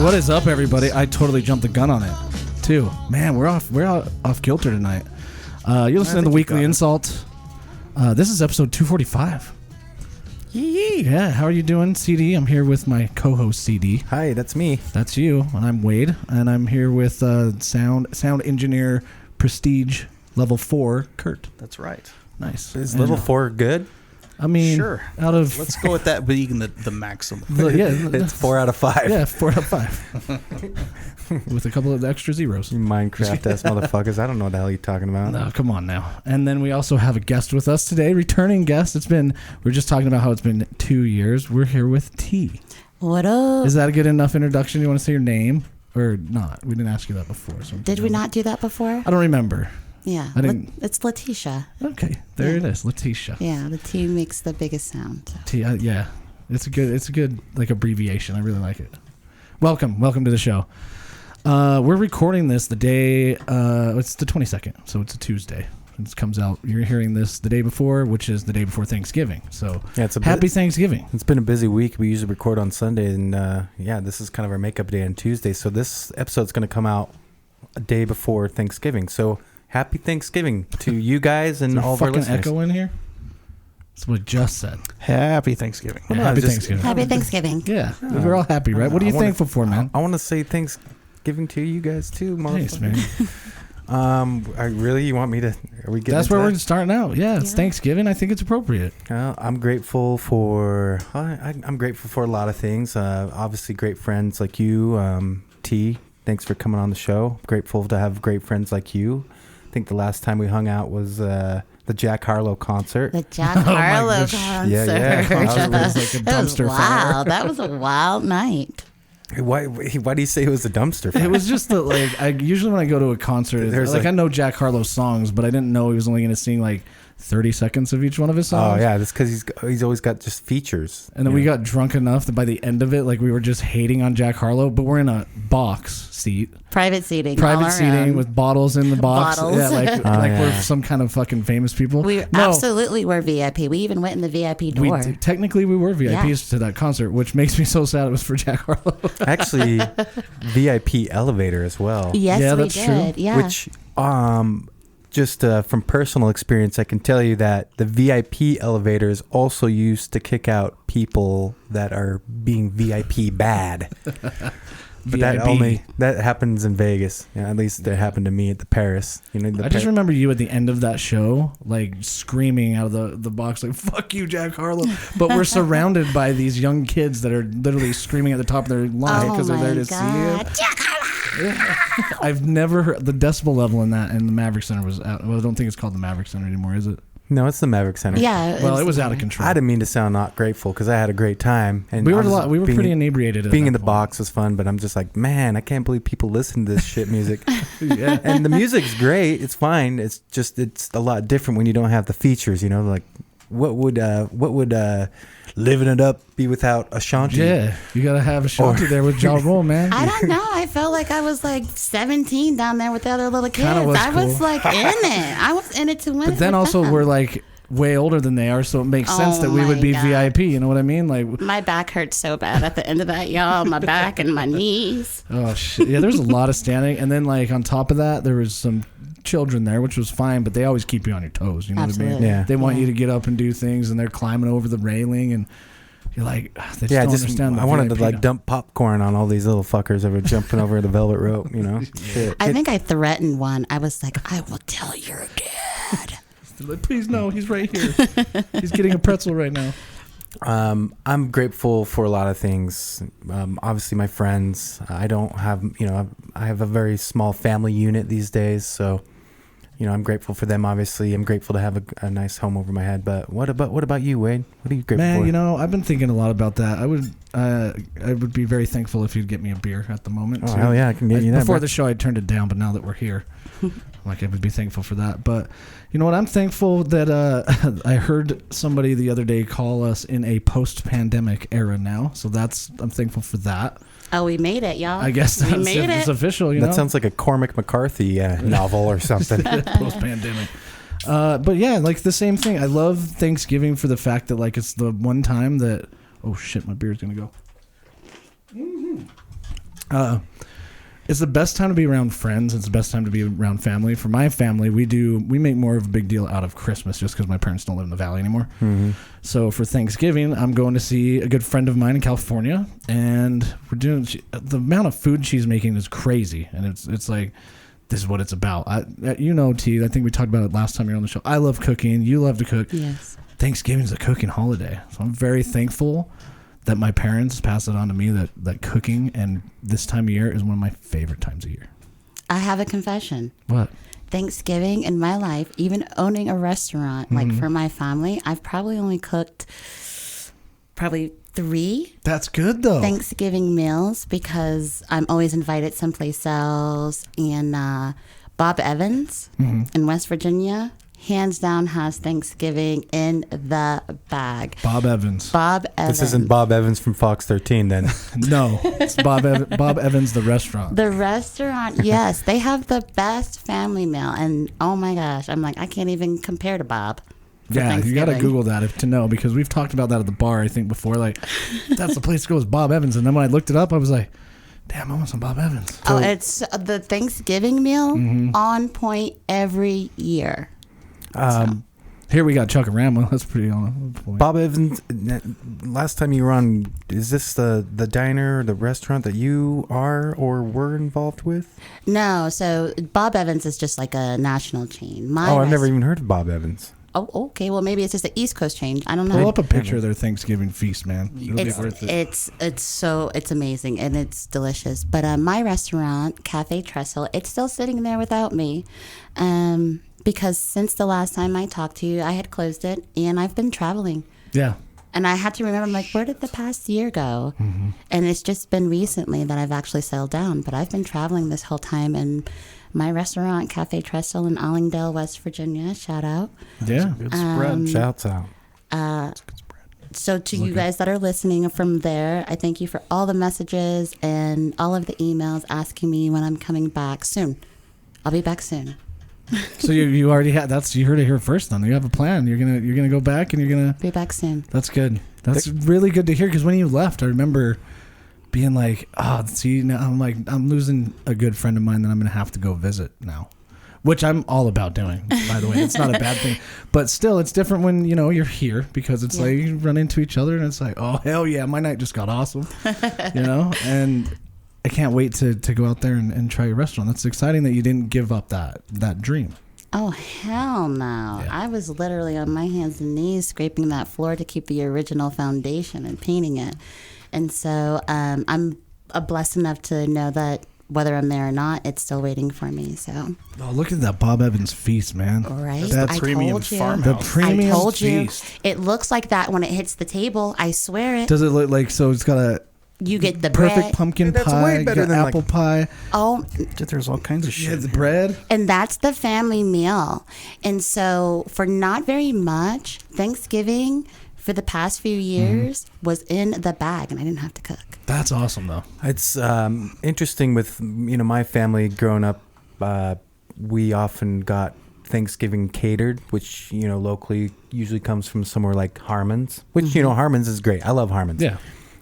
What is up, everybody? I totally jumped the gun on it, too. Man, we're off kilter tonight. You're listening to the Weekly InSalt. This is episode 245. Yeah, how are you doing, CD? I'm here with my co-host, CD. Hi, that's me. That's you. I'm Wade, and I'm here with sound engineer, Prestige, level 4, Kurt. That's right. Nice. Is level 4 good? I mean, Sure. Let's go with that being the maximum. Yeah, It's 4 out of 5. Yeah, 4 out of 5. With a couple of extra zeros. You Minecraft-ass motherfuckers. I don't know what the hell you're talking about. No, come on now. And then we also have a guest with us today, returning guest. We're just talking about how it's been 2 years. We're here with T. What up? Is that a good enough introduction? You want to say your name or not? We didn't ask you that before. So Did we not do that before? I don't remember. Yeah. I didn't. It's Letitia. Okay, there it is, Letitia. Yeah, the T makes the biggest sound. T. Yeah, it's a good like abbreviation. I really like it. Welcome to the show. We're recording this the day. It's the 22nd, so it's a Tuesday. It comes out. You're hearing this the day before, which is the day before Thanksgiving. So yeah, happy Thanksgiving. It's been a busy week. We usually record on Sunday, and this is kind of our makeup day on Tuesday. So this episode's going to come out a day before Thanksgiving. So happy Thanksgiving to you guys and all of our listeners. Echo in here? That's what I just said. Happy Thanksgiving. Well, happy Thanksgiving. Happy Thanksgiving. Yeah, we're all happy, right? What are you thankful for, man? I want to say Thanksgiving to you guys too, Thanks, motherfucker. man. You want me to? Are we getting? That's where we're starting out. Yeah, it's Thanksgiving. I think it's appropriate. I'm grateful for. I'm grateful for a lot of things. Obviously, great friends like you, T. Thanks for coming on the show. Grateful to have great friends like you. I think the last time we hung out was the Jack Harlow concert. The Jack Harlow concert. Yeah. It was like a dumpster fire. Wow, that was a wild night. Why do you say it was a dumpster fire? It was just that, like, usually when I go to a concert, I know Jack Harlow's songs, but I didn't know he was only going to sing like 30 seconds of each one of his songs. Oh yeah, that's because he's always got just features. And then we got drunk enough that by the end of it, like, we were just hating on Jack Harlow, but we're in a box seat. Private seating with bottles in the box. Bottles. Yeah, like we're some kind of fucking famous people. We absolutely were VIP. We even went in the VIP door. Technically, we were VIPs to that concert, which makes me so sad it was for Jack Harlow. Actually, VIP elevator as well. Yes, yeah, we that's did. true. Yeah. Which, just from personal experience, I can tell you that the VIP elevator is also used to kick out people that are being VIP bad. But that happens in Vegas. Yeah, at least it happened to me at the Paris. I just remember you at the end of that show, like screaming out of the box, like "Fuck you, Jack Harlow!" But we're surrounded by these young kids that are literally screaming at the top of their lungs because they're there to see you. Jack Harlow! I've never heard the decibel level in the Maverick Center was out. Well, I don't think it's called the Maverick Center anymore, is it? No, it's the Maverick Center. Yeah. Well, it was out of control. I didn't mean to sound not grateful because I had a great time. And we were pretty inebriated. Being in the box was fun, but I'm just like, man, I can't believe people listen to this shit music. Yeah. And the music's great. It's fine. It's a lot different when you don't have the features. Like what would Living It Up be without Ashanti? Yeah, you gotta have Ashanti there with Ja Rule, man. I don't know. I felt like I was like 17 down there with the other little kids. Was I was cool. like in it. I was in it to win. But then also we're like way older than they are, so it makes sense that we would be VIP. You know what I mean? Like my back hurt so bad at the end of that, y'all. My back and my knees. Oh shit! Yeah, there's a lot of standing, and then like on top of that, there was some children there, which was fine, but they always keep you on your toes. You know Absolutely. what I mean? Yeah. They want you to get up and do things, and they're climbing over the railing, and you're like, they just don't understand. I wanted to like dump popcorn on all these little fuckers that were jumping over the velvet rope. Shit. I think I threatened one. I was like, I will tell your dad. Like, please no, he's right here. He's getting a pretzel right now. I'm grateful for a lot of things. Obviously, my friends. I don't have, I have a very small family unit these days, so. I'm grateful for them. Obviously, I'm grateful to have a nice home over my head. But what about you, Wade? What are you grateful for? Man, I've been thinking a lot about that. I would be very thankful if you'd get me a beer at the moment. Oh, hell yeah, I can get you that. Before the show, I turned it down, but now that we're here, like I would be thankful for that. But you know what? I'm thankful that I heard somebody the other day call us in a post-pandemic era now. So I'm thankful for that. Oh, we made it, y'all. I guess it's official. That sounds like a Cormac McCarthy novel or something. Post-pandemic. But yeah, like the same thing. I love Thanksgiving for the fact that like it's the one time that, oh shit, my beer's gonna go. It's the best time to be around friends. It's the best time to be around family. For my family, we make more of a big deal out of Christmas just because my parents don't live in the valley anymore. Mm-hmm. So for Thanksgiving, I'm going to see a good friend of mine in California, and we're doing the amount of food she's making is crazy, and it's like this is what it's about. T. I think we talked about it last time you were on the show. I love cooking. You love to cook. Yes. Thanksgiving is a cooking holiday, so I'm very thankful that my parents passed it on to me that cooking and this time of year is one of my favorite times of year. I have a confession. What? Thanksgiving in my life, even owning a restaurant, like for my family, I've probably only cooked 3 That's good though. Thanksgiving meals because I'm always invited someplace else. And Bob Evans in West Virginia, hands down, has Thanksgiving in the bag. Bob Evans. This isn't Bob Evans from Fox 13 then. No, it's Bob Evans, the restaurant. The restaurant, yes. They have the best family meal. And oh my gosh, I'm like, I can't even compare to Bob. Yeah, you got to Google that to know, because we've talked about that at the bar, I think, before. Like, that's the place to go is Bob Evans. And then when I looked it up, I was like, damn, I want some Bob Evans. Oh, it's the Thanksgiving meal on point every year. Here we got Chuck-a-Rama. That's pretty on point. Bob Evans, last time you were on, is this the diner or the restaurant that you are or were involved with? No, so Bob Evans is just like a national chain. I've never even heard of Bob Evans. Oh, okay. Well, maybe it's just an East Coast chain. I don't know. Pull up a picture of their Thanksgiving feast, man. It'll be worth it. It's amazing and it's delicious. But my restaurant, Cafe Trestle, it's still sitting there without me. Because since the last time I talked to you, I had closed it and I've been traveling. Yeah. And I had to remember, I'm like, where did the past year go? And it's just been recently that I've actually settled down. But I've been traveling this whole time. And my restaurant, Cafe Trestle in Allendale, West Virginia, shout out. Yeah. Good spread. Shouts out. So to you guys that are listening from there, I thank you for all the messages and all of the emails asking me when I'm coming back soon. I'll be back soon. So you already had you heard it here first. Then you have a plan. You're gonna go back and you're gonna Be back soon. That's good. That's really good to hear, because when you left, I remember being like, now I'm losing a good friend of mine that I'm gonna have to go visit now, which I'm all about doing. By the way, it's not a bad thing, but still, it's different when you're here, because it's like you run into each other and it's like, oh hell yeah, my night just got awesome, and I can't wait to go out there and try your restaurant. That's exciting that you didn't give up that dream. Oh, hell no. Yeah. I was literally on my hands and knees scraping that floor to keep the original foundation and painting it. And so I'm blessed enough to know that whether I'm there or not, it's still waiting for me. So. Oh, look at that Bob Evans feast, man. Right? That's premium told you. farmhouse. The premium I told you. feast. It looks like that when it hits the table. I swear it. Does it look like, so it's got a You get the perfect bread. pumpkin That's pie, way you better got than, apple pie. Oh, There's all kinds of Yeah, shit. the bread. and that's the family meal. And so for not very much, Thanksgiving for the past few years was in the bag and I didn't have to cook. That's awesome, though. It's interesting with my family growing up. We often got Thanksgiving catered, which locally usually comes from somewhere like Harmon's, which Harmon's is great. I love Harmon's. Yeah.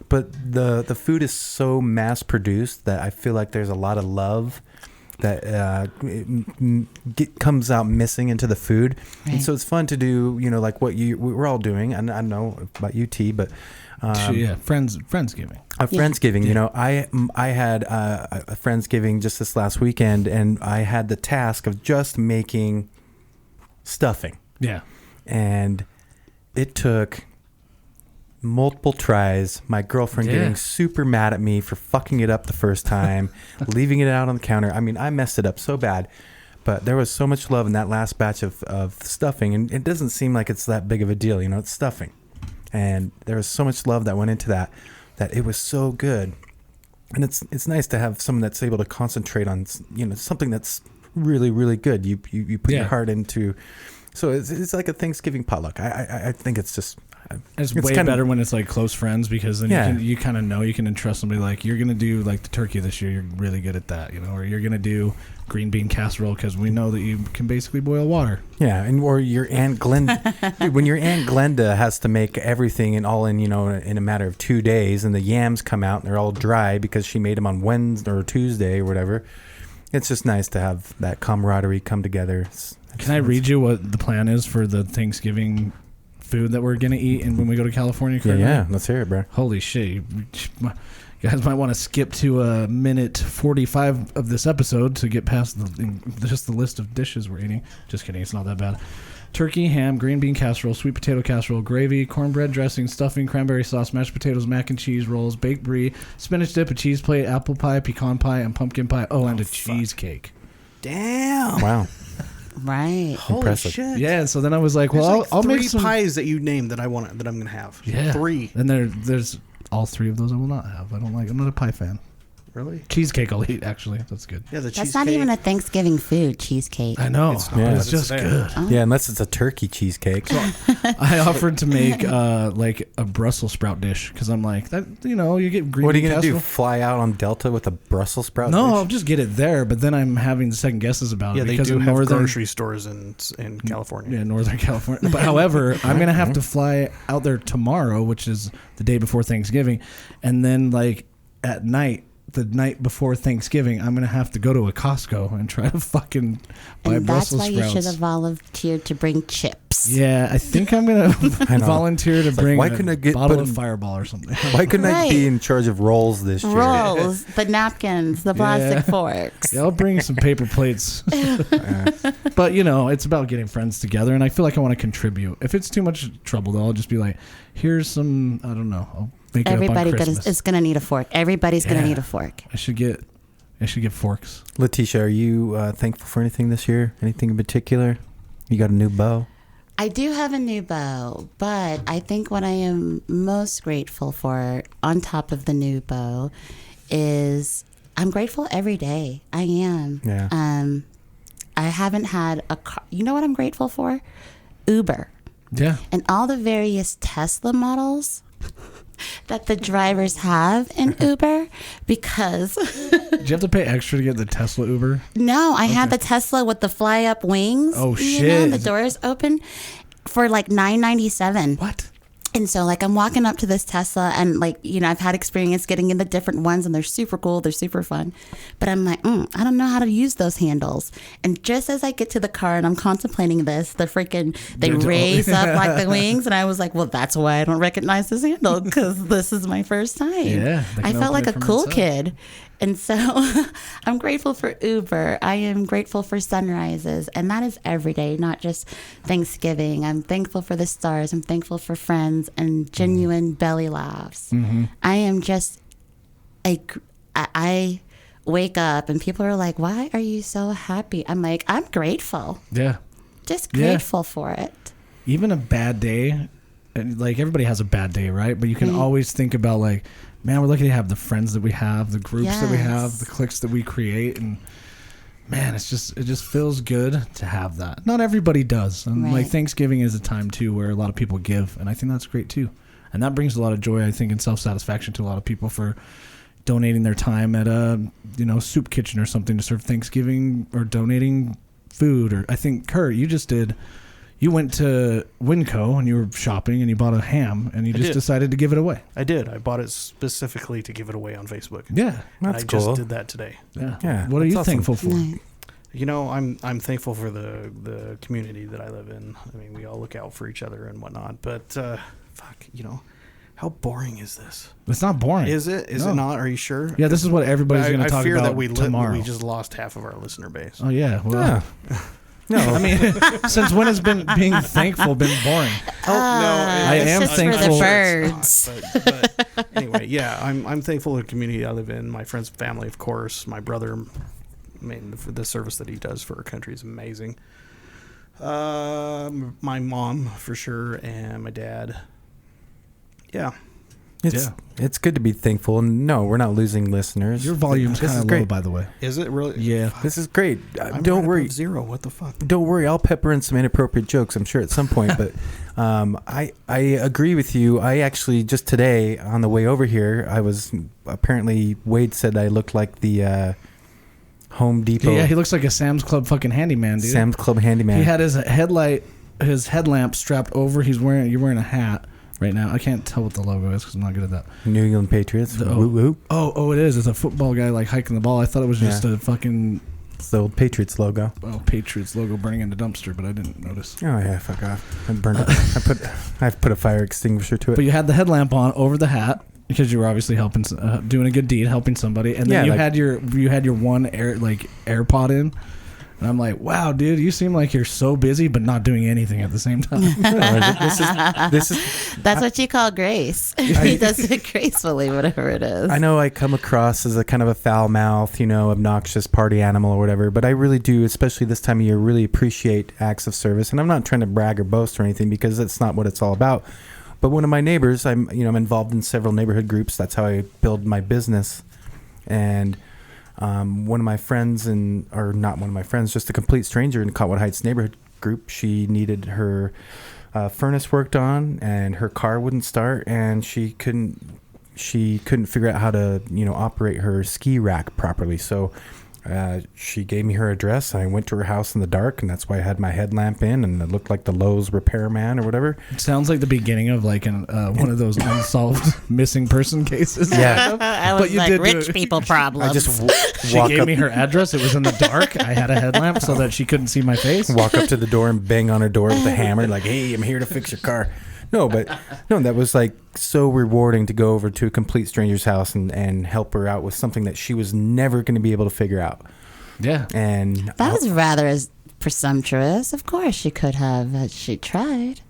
But the food is so mass produced that I feel like there's a lot of love that comes out missing into the food. Right. And so it's fun to do, like what we're all doing. And I know about UT, but Friendsgiving. a Friendsgiving. I had a Friendsgiving just this last weekend, and I had the task of just making stuffing. Yeah. And it took multiple tries, my girlfriend getting super mad at me for fucking it up the first time, leaving it out on the counter. I mean, I messed it up so bad, but there was so much love in that last batch of stuffing, and it doesn't seem like it's that big of a deal, it's stuffing. And there was so much love that went into that it was so good. And it's nice to have someone that's able to concentrate on something that's really, really good. You put your heart into So it's like a Thanksgiving potluck. I think it's just. It's way better when it's like close friends, because then you kind of know you can entrust somebody, like, you're gonna do like the turkey this year, you're really good at that, or you're gonna do green bean casserole because we know that you can basically boil water. Yeah, or your Aunt Glenda. Dude, when your Aunt Glenda has to make everything and all in in a matter of 2 days, and the yams come out and they're all dry because she made them on Wednesday or Tuesday or whatever. It's just nice to have that camaraderie come together. Can I read you what the plan is for the Thanksgiving food that we're gonna eat, and when we go to California? Yeah, let's hear it, bro. Holy shit, you guys might want to skip to minute 45 of this episode to get past just the list of dishes we're eating. Just kidding, it's not that bad. Turkey, ham, green bean casserole, sweet potato casserole, gravy, cornbread dressing, stuffing, cranberry sauce, mashed potatoes, mac and cheese rolls, baked brie, spinach dip, a cheese plate, apple pie, pecan pie, and pumpkin pie. And a cheesecake. Damn. Wow. Right. Holy Impressive. shit. Yeah, so then I was like, well, I'll make some pies that you named that I'm gonna have. Yeah, 3. And there's all 3 of those I will not have. I'm not a pie fan. Really? Cheesecake I'll eat, actually. That's good. Yeah, the cheesecake. That's not even a Thanksgiving food, cheesecake. I know. It's not. Yeah. It's just good. Oh. Yeah, unless it's a turkey cheesecake. I offered to make like a Brussels sprout dish, because I'm like, that, you get green. What are you bean gonna do? casserole. Fly out on Delta with a Brussels sprout? No, dish? I'll just get it there. But then I'm having second guesses about Yeah, it they because do of have northern grocery stores in California. Yeah, Northern California. But however, I'm gonna have to fly out there tomorrow, which is the day before Thanksgiving, and then like at night. The night before Thanksgiving, I'm gonna have to go to a Costco and try to fucking buy And that's Brussels why sprouts. you should have volunteered to bring chips. Yeah, I think I'm gonna volunteer to bring why couldn't I get bottle put of in- Fireball or something. Why couldn't I Right. be in charge of rolls this year? Rolls, the napkins, the plastic forks. Yeah, I'll bring some paper plates. But it's about getting friends together, and I feel like I want to contribute. If it's too much trouble, though, I'll just be like, "Here's some, I don't know, I'll make Everybody it up on Christmas." is going to need a fork. Everybody's going Yeah. to need a fork. I should get forks. Letitia, are you thankful for anything this year? Anything in particular? You got a new bow? I do have a new bow, but I think what I am most grateful for, on top of the new bow, is I'm grateful every day. I am. Yeah. I haven't had a car. You know what I'm grateful for? Uber. Yeah. And all the various Tesla models that the drivers have in Uber, because Did you have to pay extra to get the Tesla Uber? no, I had the Tesla with the fly up wings. Oh, You shit. know, the doors open for like $9.97. What? And so, like, I'm walking up to this Tesla, and, like, I've had experience getting in the different ones, and they're super cool. They're super fun. But I'm like, I don't know how to use those handles. And just as I get to the car and I'm contemplating this, they raise up like the wings. And I was like, well, that's why I don't recognize this handle, because this is my first time. Yeah, they I can felt open like it a from cool inside. kid. And so I'm grateful for Uber. I am grateful for sunrises. And that is every day, not just Thanksgiving. I'm thankful for the stars. I'm thankful for friends and genuine belly laughs. Mm-hmm. I am just I wake up and people are like, why are you so happy? I'm like, I'm grateful. Yeah. Just Yeah. grateful for it. Even a bad day, and like everybody has a bad day, right? But you can always think about like, man, we're lucky to have the friends that we have, the groups that we have, Yes. the cliques that we create, and man, it just feels good to have that. Not everybody does, and like Right. Thanksgiving is a time too where a lot of people give, and I think that's great too, and that brings a lot of joy, I think, and self-satisfaction to a lot of people for donating their time at a soup kitchen or something to serve Thanksgiving, or donating food. Or I think, Kurt, you went to Winco and you were shopping and you bought a ham and you I just did. decided to give it away. I did. I bought it specifically to give it away on Facebook. Yeah. That's I cool. just did that today. Yeah. Yeah, What are that's you awesome. thankful for? Nice. I'm thankful for the community that I live in. I mean, we all look out for each other and whatnot. But how boring is this? It's not boring. Is it? Is No. it not? Are you sure? Yeah, this is what everybody's going to I talk fear about that we tomorrow. we just lost half of our listener base. Oh yeah. Well, Yeah. No, I mean, since when has being thankful been boring? I am it's just for thankful- the birds. But anyway, yeah, I'm thankful for the community I live in. My friends, family, of course. My brother, I mean, the service that he does for our country is amazing. My mom, for sure, and my dad. Yeah. It's good to be thankful, and no, we're not losing listeners. Your volume's This kind is of low, great. by the way. Is it really? Yeah. This is great. I'm Don't right worry. above 0. What the fuck? Don't worry. I'll pepper in some inappropriate jokes, I'm sure, at some point. But I agree with you. I actually, just today, on the way over here, apparently, Wade said I looked like the Home Depot. Yeah, he looks like a Sam's Club fucking handyman, dude. Sam's Club handyman. He had his headlamp strapped over. You're wearing a hat right now. I can't tell what the logo is because I'm not good at that. New England Patriots. Whoop, whoop. Oh, it is. It's a football guy like hiking the ball. I thought it was just a fucking It's the old Patriots logo. Patriots logo burning in the dumpster, but I didn't notice. Oh yeah, fuck off. I burned it. I put a fire extinguisher to it. But you had the headlamp on over the hat because you were obviously helping, doing a good deed, helping somebody, and then you had your one AirPod in. And I'm like, wow, dude, you seem like you're so busy, but not doing anything at the same time. This is That's what you call grace. He does it gracefully, whatever it is. I know I come across as a kind of a foul mouth, obnoxious party animal or whatever, but I really do, especially this time of year, really appreciate acts of service. And I'm not trying to brag or boast or anything because that's not what it's all about. But one of my neighbors, I'm involved in several neighborhood groups. That's how I build my business. And one of my friends, or not one of my friends, just a complete stranger in Cottonwood Heights neighborhood group, she needed her furnace worked on, and her car wouldn't start, and she couldn't figure out how to operate her ski rack properly. So she gave me her address. I went to her house in the dark, and that's why I had my headlamp in, and it looked like the Lowe's repairman or whatever. It sounds like the beginning of like one of those unsolved missing person cases. Yeah. I was But you like, did rich do it. people problems. I just She walk gave up, me her address. It was in the dark. I had a headlamp so that she couldn't see my face. walk up to the door and bang on her door with a hammer, like, "Hey, I'm here to fix your car." No, that was like so rewarding to go over to a complete stranger's house and help her out with something that she was never going to be able to figure out. Yeah. And that was rather presumptuous. Of course, she could have. She tried.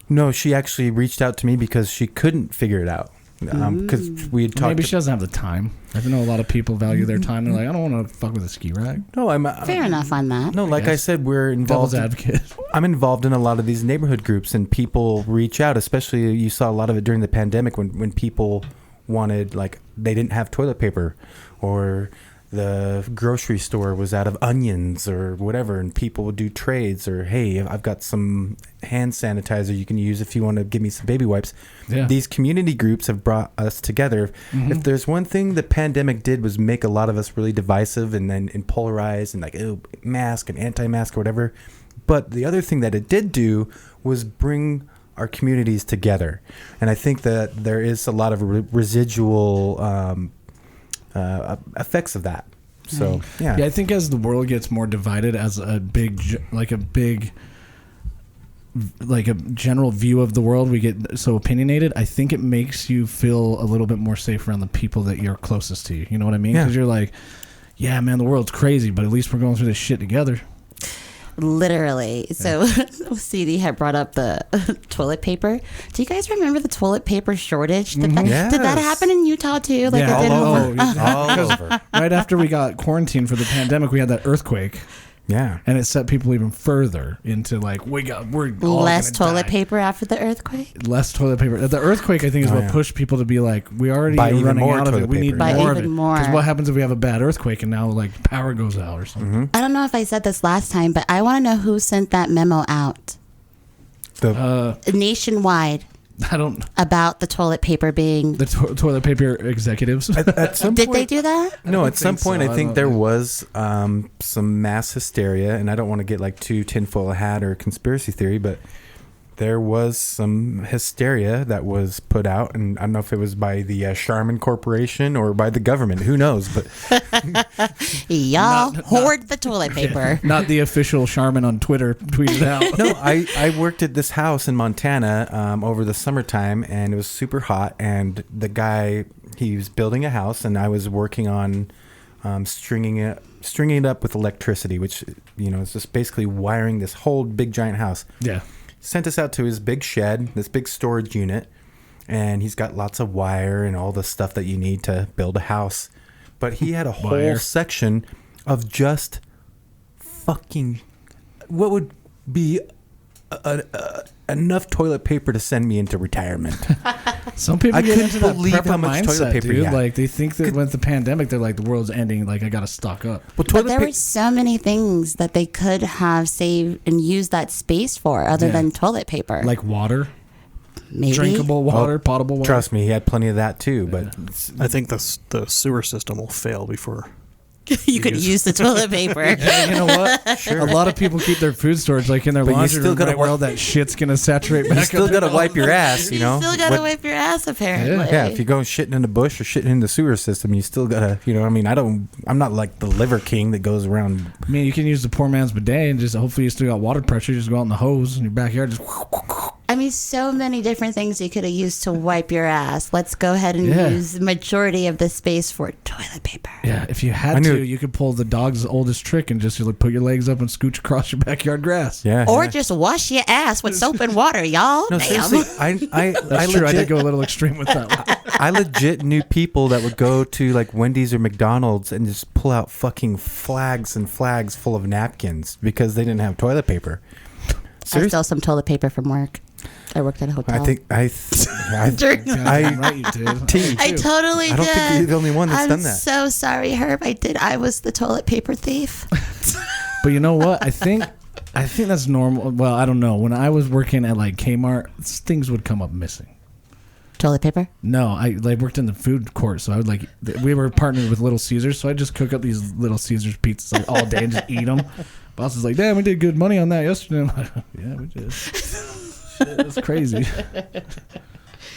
no, she actually reached out to me because she couldn't figure it out. Because we had talked. Maybe she doesn't have the time. I know a lot of people value their time. They're like, I don't want to fuck with a ski rack. No, I'm Fair enough on that. No, like I said, we're involved. Devil's advocate. I'm involved in a lot of these neighborhood groups, and people reach out. Especially, you saw a lot of it during the pandemic when people wanted, like, they didn't have toilet paper, or the grocery store was out of onions or whatever, and people would do trades, or, hey, I've got some hand sanitizer you can use if you want to give me some baby wipes. Yeah. These community groups have brought us together. If there's one thing the pandemic did was make a lot of us really divisive and polarized and like, oh, mask and anti-mask or whatever. But the other thing that it did do was bring our communities together. And I think that there is a lot of residual effects of that. So yeah, I think as the world gets more divided, as a general view of the world, we get so opinionated. I think it makes you feel a little bit more safe around the people that you're closest to. You know what I mean? Because you're like, yeah, man, the world's crazy, but at least we're going through this shit together. Literally. So CD had brought up the toilet paper. Do you guys remember the toilet paper shortage? Did that happen in Utah too? Like Yeah, it did all over. Oh, All over. Right after we got quarantined for the pandemic, we had that earthquake, Yeah. and it set people even further into like we're all less gonna toilet die. paper after the earthquake. Less toilet paper. The earthquake, I think, is what pushed people to be like, we already Buy are even running more out of it. toilet We need paper. Buy more of even it. more. Because what happens if we have a bad earthquake and now like power goes out or something? I don't know if I said this last time, but I want to know who sent that memo out nationwide I don't. about the toilet paper being. The toilet paper executives. At some Did point, they do that? No, at some think point, so. I I think don't there think- was some mass hysteria, and I don't want to get like too tinfoil hat or conspiracy theory, but there was some hysteria that was put out, and I don't know if it was by the Charmin Corporation or by the government. Who knows? But Y'all hoard the toilet paper. Not the official Charmin on Twitter tweeted out. no, I worked at this house in Montana over the summertime, and it was super hot. And the guy, he was building a house, and I was working on stringing it up with electricity, which is just basically wiring this whole big giant house. Yeah. Sent us out to his big shed, this big storage unit, and he's got lots of wire and all the stuff that you need to build a house. But he had a whole Wire. section of just fucking what would be enough toilet paper to send me into retirement. Some people I get couldn't into that believe prepper how much mindset, toilet paper dude. you had. Like they think that with the pandemic, they're like the world's ending. Like I got to stock up. Well, But there were so many things that they could have saved and used that space for other than toilet paper. Like water, maybe drinkable water, potable water. Trust me, he had plenty of that too. But I think the sewer system will fail before. you could use the toilet paper. Yeah, you know what? Sure. A lot of people keep their food storage like in their But you laundry still room, gotta right, where all that shit's gonna saturate back you still up. got to wipe your ass, you know. You still gotta What- wipe your ass, apparently. Yeah, if you're going shitting in the bush or shitting in the sewer system, you still gotta, you know. I mean, I'm not like the liver king that goes around. I mean, you can use the poor man's bidet and just hopefully you still got water pressure. Just go out in the hose in your backyard. Just I mean, so many different things you could have used to wipe your ass. Let's go ahead and Yeah. use the majority of the space for toilet paper. yeah. If you had to, you could pull the dog's oldest trick and just like, put your legs up and scooch across your backyard grass. Yeah. Or yeah. just wash your ass with soap and water, y'all. No, Damn. seriously, I That's true. I did go a little extreme with that one. I legit knew people that would go to like Wendy's or McDonald's and just pull out fucking flags and flags full of napkins because they didn't have toilet paper. I stole some toilet paper from work. I worked at a hotel. I think I During- Goddamn right you did. T. I totally did. I don't think you're the only one that's I'm done that. so sorry, Herb. I did. I was the toilet paper thief. But you know what? I think that's normal. Well, I don't know. When I was working at like Kmart, things would come up missing. Toilet paper? No, I like worked in the food court, so I would like we were partnered with Little Caesars, so I just cook up these Little Caesars pizzas like all day and just eat them. Boss is like, "Damn, we did good money on that yesterday." I'm like, "Yeah, we did." Shit, that's crazy.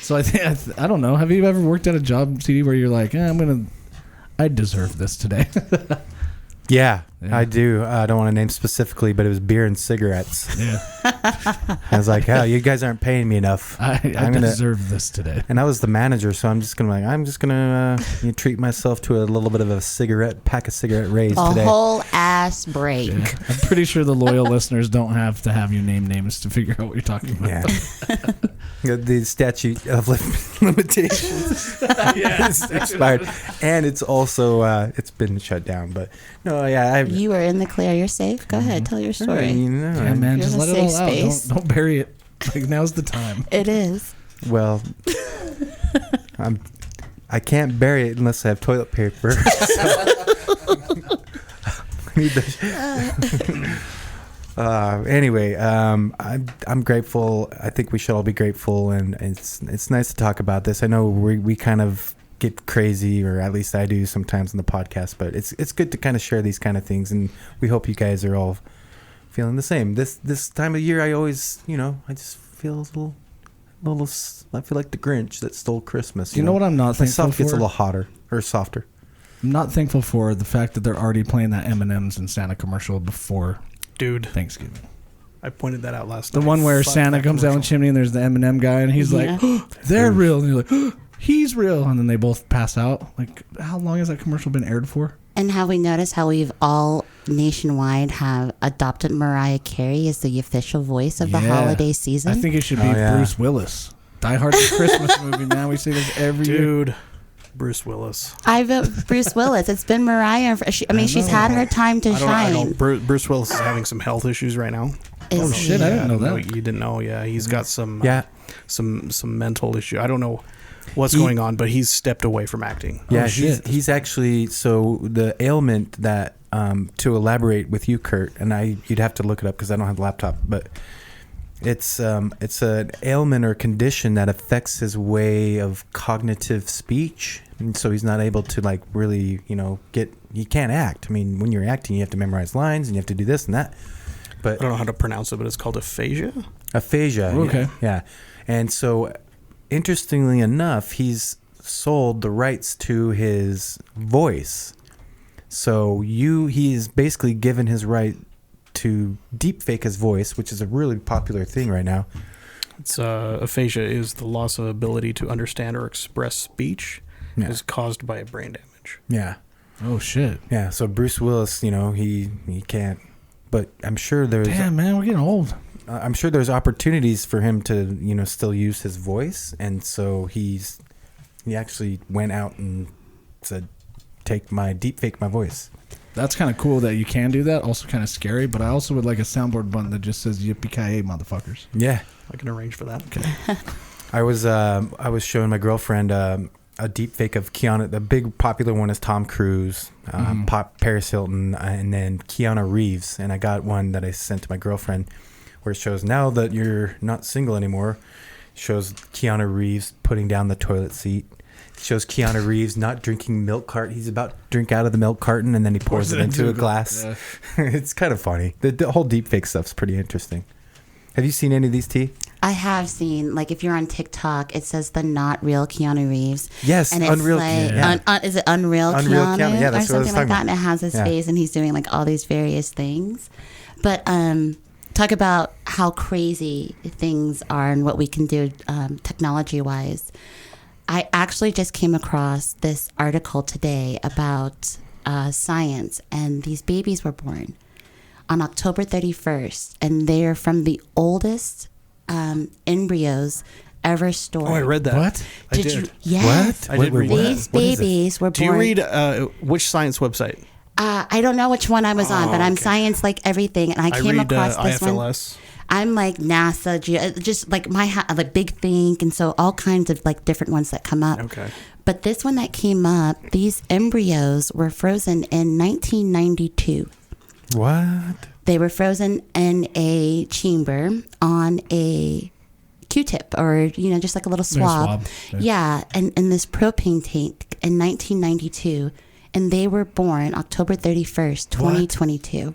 So I think I don't know. Have you ever worked at a job, CD, where you're like, I deserve this today? Yeah, Yeah. I do. I don't want to name specifically, but it was beer and cigarettes. Yeah, I was like, "Hell, you guys aren't paying me enough." I I'm gonna- deserve this today. And I was the manager, so I'm just gonna treat myself to a little bit of a pack of cigarette raise A today. whole ass break. Yeah. I'm pretty sure the loyal listeners don't have to have you name names to figure out what you're talking about. Yeah. The statute of limitations is expired, and it's also it's been shut down. But no, yeah, You are in the clear. You're safe. Go ahead. Tell your story. Yeah, man, You're just in a let it all safe out. space. Don't bury it. Like now's the time. It is. Well, I can't bury it unless I have toilet paper. Anyway, I'm grateful. I think we should all be grateful, and it's nice to talk about this. I know we kind of get crazy, or at least I do sometimes in the podcast, but it's good to kind of share these kind of things, and we hope you guys are all feeling the same. This time of year, I always, I just feel a little. I feel like the Grinch that stole Christmas. You know what I'm not thankful Myself gets a for? little hotter or softer. I'm not thankful for the fact that they're already playing that M&M's and Santa commercial before Dude, Thanksgiving. I pointed that out last The night. one where Fuck Santa that comes down the commercial. chimney and there's the M&M guy and he's like, oh, they're real. And you're like, oh, he's real. And then they both pass out. Like, how long has that commercial been aired for? And have we noticed how we've all nationwide have adopted Mariah Carey as the official voice of the Yeah. holiday season? I think it should be Oh, yeah. Bruce Willis. Die Hard's a Christmas movie, man. We see this every year. Dude, Bruce Willis. I vote Bruce Willis. It's been Mariah. She's had her time to I shine. don't. Bruce Willis is having some health issues right now. Oh, Is shit. he? I didn't know No, that. you didn't know. Yeah, he's got some. Yeah. Some mental issue. I don't know what's going on, but he's stepped away from acting. Yeah, shit. he's actually, so the ailment that to elaborate with you, Kurt, and you'd have to look it up because I don't have a laptop, but it's an ailment or condition that affects his way of cognitive speech, and so he's not able to like really he can't act. I mean, when you're acting, you have to memorize lines and you have to do this and that. But I don't know how to pronounce it, but it's called aphasia. aphasia. Okay. Yeah. And so, interestingly enough, he's sold the rights to his voice. So he's basically given his right to deepfake his voice, which is a really popular thing right now. It's aphasia is the loss of ability to understand or express speech Yeah. is caused by brain damage. Yeah. Oh, shit. Yeah. So Bruce Willis, he can't. But I'm sure there's. Damn, man. We're getting old. I'm sure there's opportunities for him to still use his voice, and so he actually went out and said, deepfake my voice." That's kind of cool that you can do that. Also kind of scary, but I also would like a soundboard button that just says "Yippee-ki-yay, motherfuckers." Yeah, I can arrange for that. Okay. I was showing my girlfriend a deep fake of Keanu. The big popular one is Tom Cruise, Paris Hilton, and then Keanu Reeves. And I got one that I sent to my girlfriend where it shows now that you're not single anymore. It shows Keanu Reeves putting down the toilet seat. It shows Keanu Reeves not drinking milk carton. He's about to drink out of the milk carton and then he pours it into a glass. Yeah. It's kind of funny. The whole deep fake stuff's pretty interesting. Have you seen any of these, T? I have seen, like, if you're on TikTok, it says the not real Keanu Reeves. Yes, and it's Unreal. Like, is it Unreal Keanu? Yeah, or that's what I was something like talking that, and it has his face, and he's doing like all these various things. But talk about how crazy things are and what we can do technology-wise. I actually just came across this article today about science, and these babies were born on October 31st, and they're from the oldest embryos ever stored. Oh, I read that. What? I did. Yes. I did read that. These babies were born. Do you read which science website? I don't know which one I was on, but I'm science like everything, and I came read, across this IFLS. one. I'm like NASA, just like like Big Think, and so all kinds of like different ones that come up. Okay. But this one that came up, these embryos were frozen in 1992. What? They were frozen in a chamber on a Q-tip, or just like a little swab. Yeah, and in this propane tank in 1992, and they were born October 31st, 2022.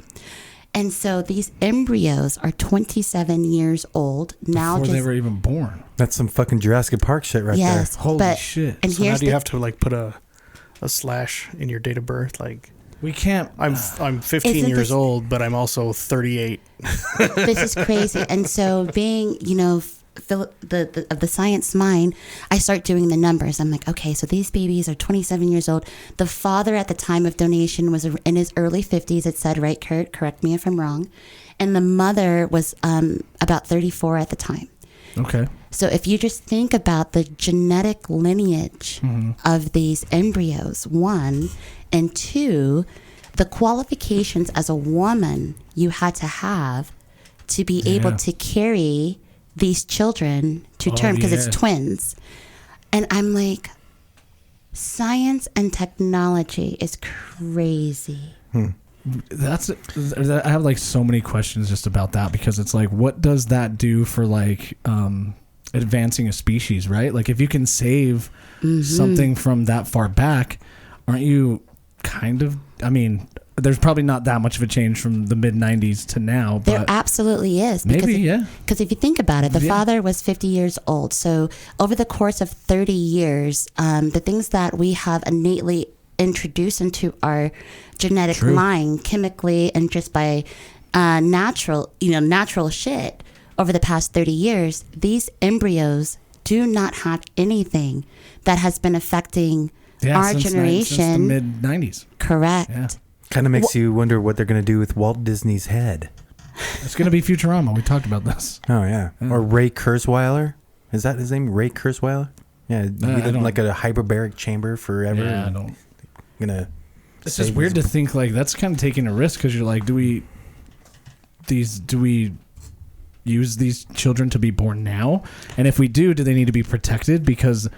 And so these embryos are 27 years old now. Before they were even born. That's some fucking Jurassic Park shit right there. Holy shit! And so now do you have to like put a slash in your date of birth? Like, we can't. I'm 15 years old, but I'm also 38. This is crazy. And so being of the science mind, I start doing the numbers. I'm like, okay, so these babies are 27 years old. The father at the time of donation was in his early 50s. It said, right, Kurt? Correct me if I'm wrong. And the mother was about 34 at the time. Okay. So if you just think about the genetic lineage of these embryos, one, and two, the qualifications as a woman you had to have to be able to carry these children to term, because it's twins. And I'm like, science and technology is crazy. I have like so many questions just about that, because it's like, what does that do for like advancing a species, right? Like, if you can save something from that far back, aren't you kind of, I mean, there's probably not that much of a change from the mid 90s to now, but there absolutely is. Because if you think about it, the father was 50 years old. So over the course of 30 years, the things that we have innately introduced into our genetic line chemically and just by natural shit over the past 30 years, these embryos do not have anything that has been affecting our generation since the mid 90s. Correct. Yeah. Kind of makes you wonder what they're going to do with Walt Disney's head. It's going to be Futurama. We talked about this. Oh, yeah. Or Ray Kurzweil. Is that his name? Ray Kurzweil? Yeah. He lived in like a hyperbaric chamber forever. Yeah, I don't. It's just weird to think like that's kind of taking a risk, because you're like, do we use these children to be born now? And if we do they need to be protected because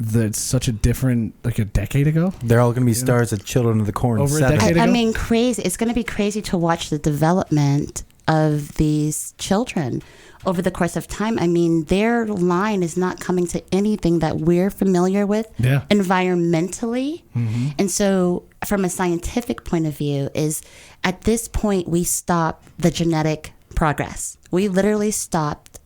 it's such a different, like a decade ago? They're all going to be stars of Children of the Corn. Over a decade ago? I mean, crazy. It's going to be crazy to watch the development of these children over the course of time. I mean, their line is not coming to anything that we're familiar with environmentally. And so from a scientific point of view is at this point, we stop the genetic progress. We literally stopped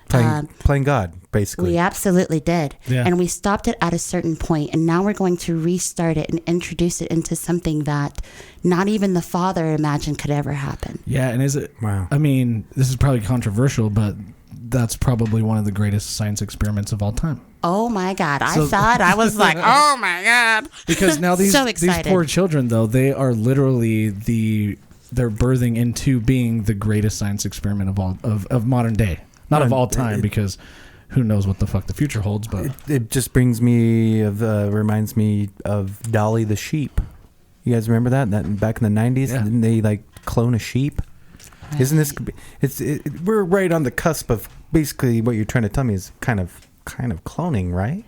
playing God, basically. We absolutely did. Yeah. And we stopped it at a certain point, and now we're going to restart it and introduce it into something that not even the father imagined could ever happen. Yeah, and is it? Wow. I mean, this is probably controversial, but that's probably one of the greatest science experiments of all time. Oh my God. I was like, oh my God. Because now these excited. These poor children, though, they are literally they're birthing into being the greatest science experiment of modern day. Not of all time, because who knows what the fuck the future holds. But it just reminds me of Dolly the sheep. You guys remember that back in the 90s? Yeah. Didn't they like clone a sheep? Isn't this? We're right on the cusp of basically what you're trying to tell me is kind of cloning, right?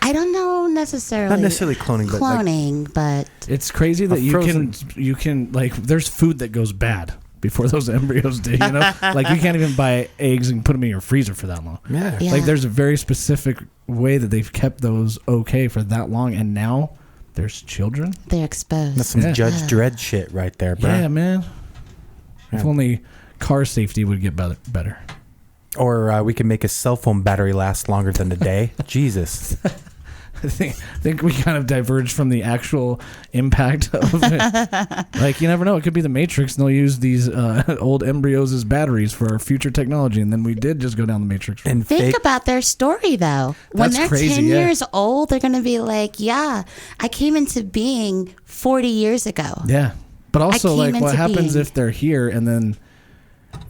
I don't know necessarily. Not necessarily cloning, but It's crazy that you can like. There's food that goes bad before those embryos do. You know, like you can't even buy eggs and put them in your freezer for that long. Yeah. Like there's a very specific way that they've kept those okay for that long, and now there's children. they're exposed. That's some Judge Dredd shit right there, bro. Yeah, man. If only car safety would get better. Or we can make a cell phone battery last longer than a day. Jesus. I think we kind of diverged from the actual impact of it. Like, you never know. It could be the Matrix, and they'll use these old embryos as batteries for our future technology, and then we did just go down the Matrix. And Think about their story, though. When That's they're crazy, 10 yeah. years old, they're going to be like, yeah, I came into being 40 years ago. Yeah. But also, came like, what into happens being. if they're here and then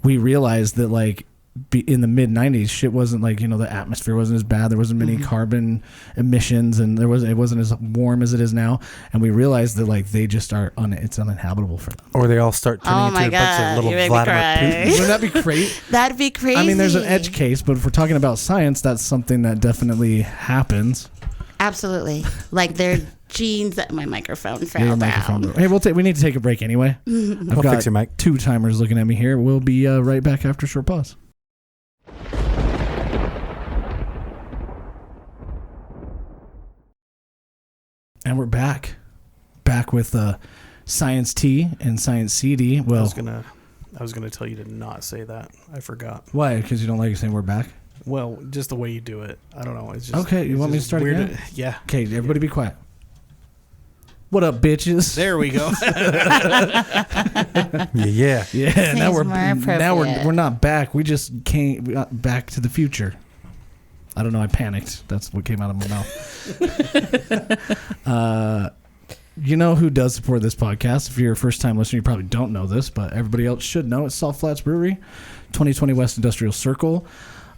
we realize that, like, in the mid 90s, shit wasn't like, you know, the atmosphere wasn't as bad. There wasn't many carbon emissions, and it wasn't as warm as it is now. And we realized that, like, they just it's uninhabitable for them. or they all start turning into a bunch of little you made me Vladimir cry. Putin. Wouldn't that be great? That'd be crazy. I mean, there's an edge case, but if we're talking about science, that's something that definitely happens. Absolutely. Like their genes. My microphone fell Your down. microphone. Hey, we need to take a break anyway. I've got fix your mic. 2 timers looking at me here. We'll be right back after a short pause. And we're back with Science T and Science CD. Well, I was gonna tell you to not say that. I forgot. why? Because you don't like saying we're back? Well, just the way you do it. I don't know. It's just Okay, you it's want me to just start weird again? Yeah. Okay, everybody be quiet. What up, bitches? There we go. Yeah. Yeah, now Seems more appropriate. we're not back. We just we got back to the future. I don't know. I panicked. That's what came out of my mouth. You know who does support this podcast? If you're a first-time listener, you probably don't know this, but everybody else should know. It's Salt Flats Brewery, 2020 West Industrial Circle.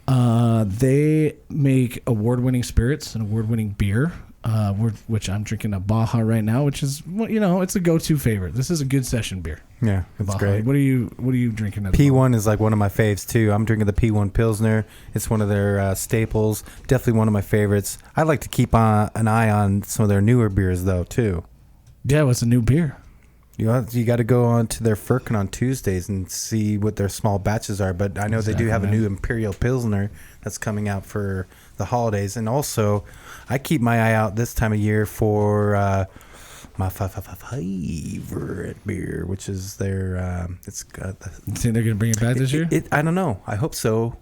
They make award-winning spirits and award-winning beer. Which I'm drinking a Baja right now, which is, you know, it's a go-to favorite. This is a good session beer. Yeah, it's Baja. great. What are you drinking? At the P1 is like one of my faves too. I'm drinking the P1 Pilsner. It's one of their staples. Definitely one of my favorites. I like to keep an eye on some of their newer beers though too. Yeah, what's a new beer? You got to go on to their Firkin on Tuesdays and see what their small batches are. But I know they do have a new Imperial Pilsner that's coming out for the holidays. And also, I keep my eye out this time of year for my favorite beer, which is their. It's got. You think they're gonna bring it back this year? I don't know. I hope so.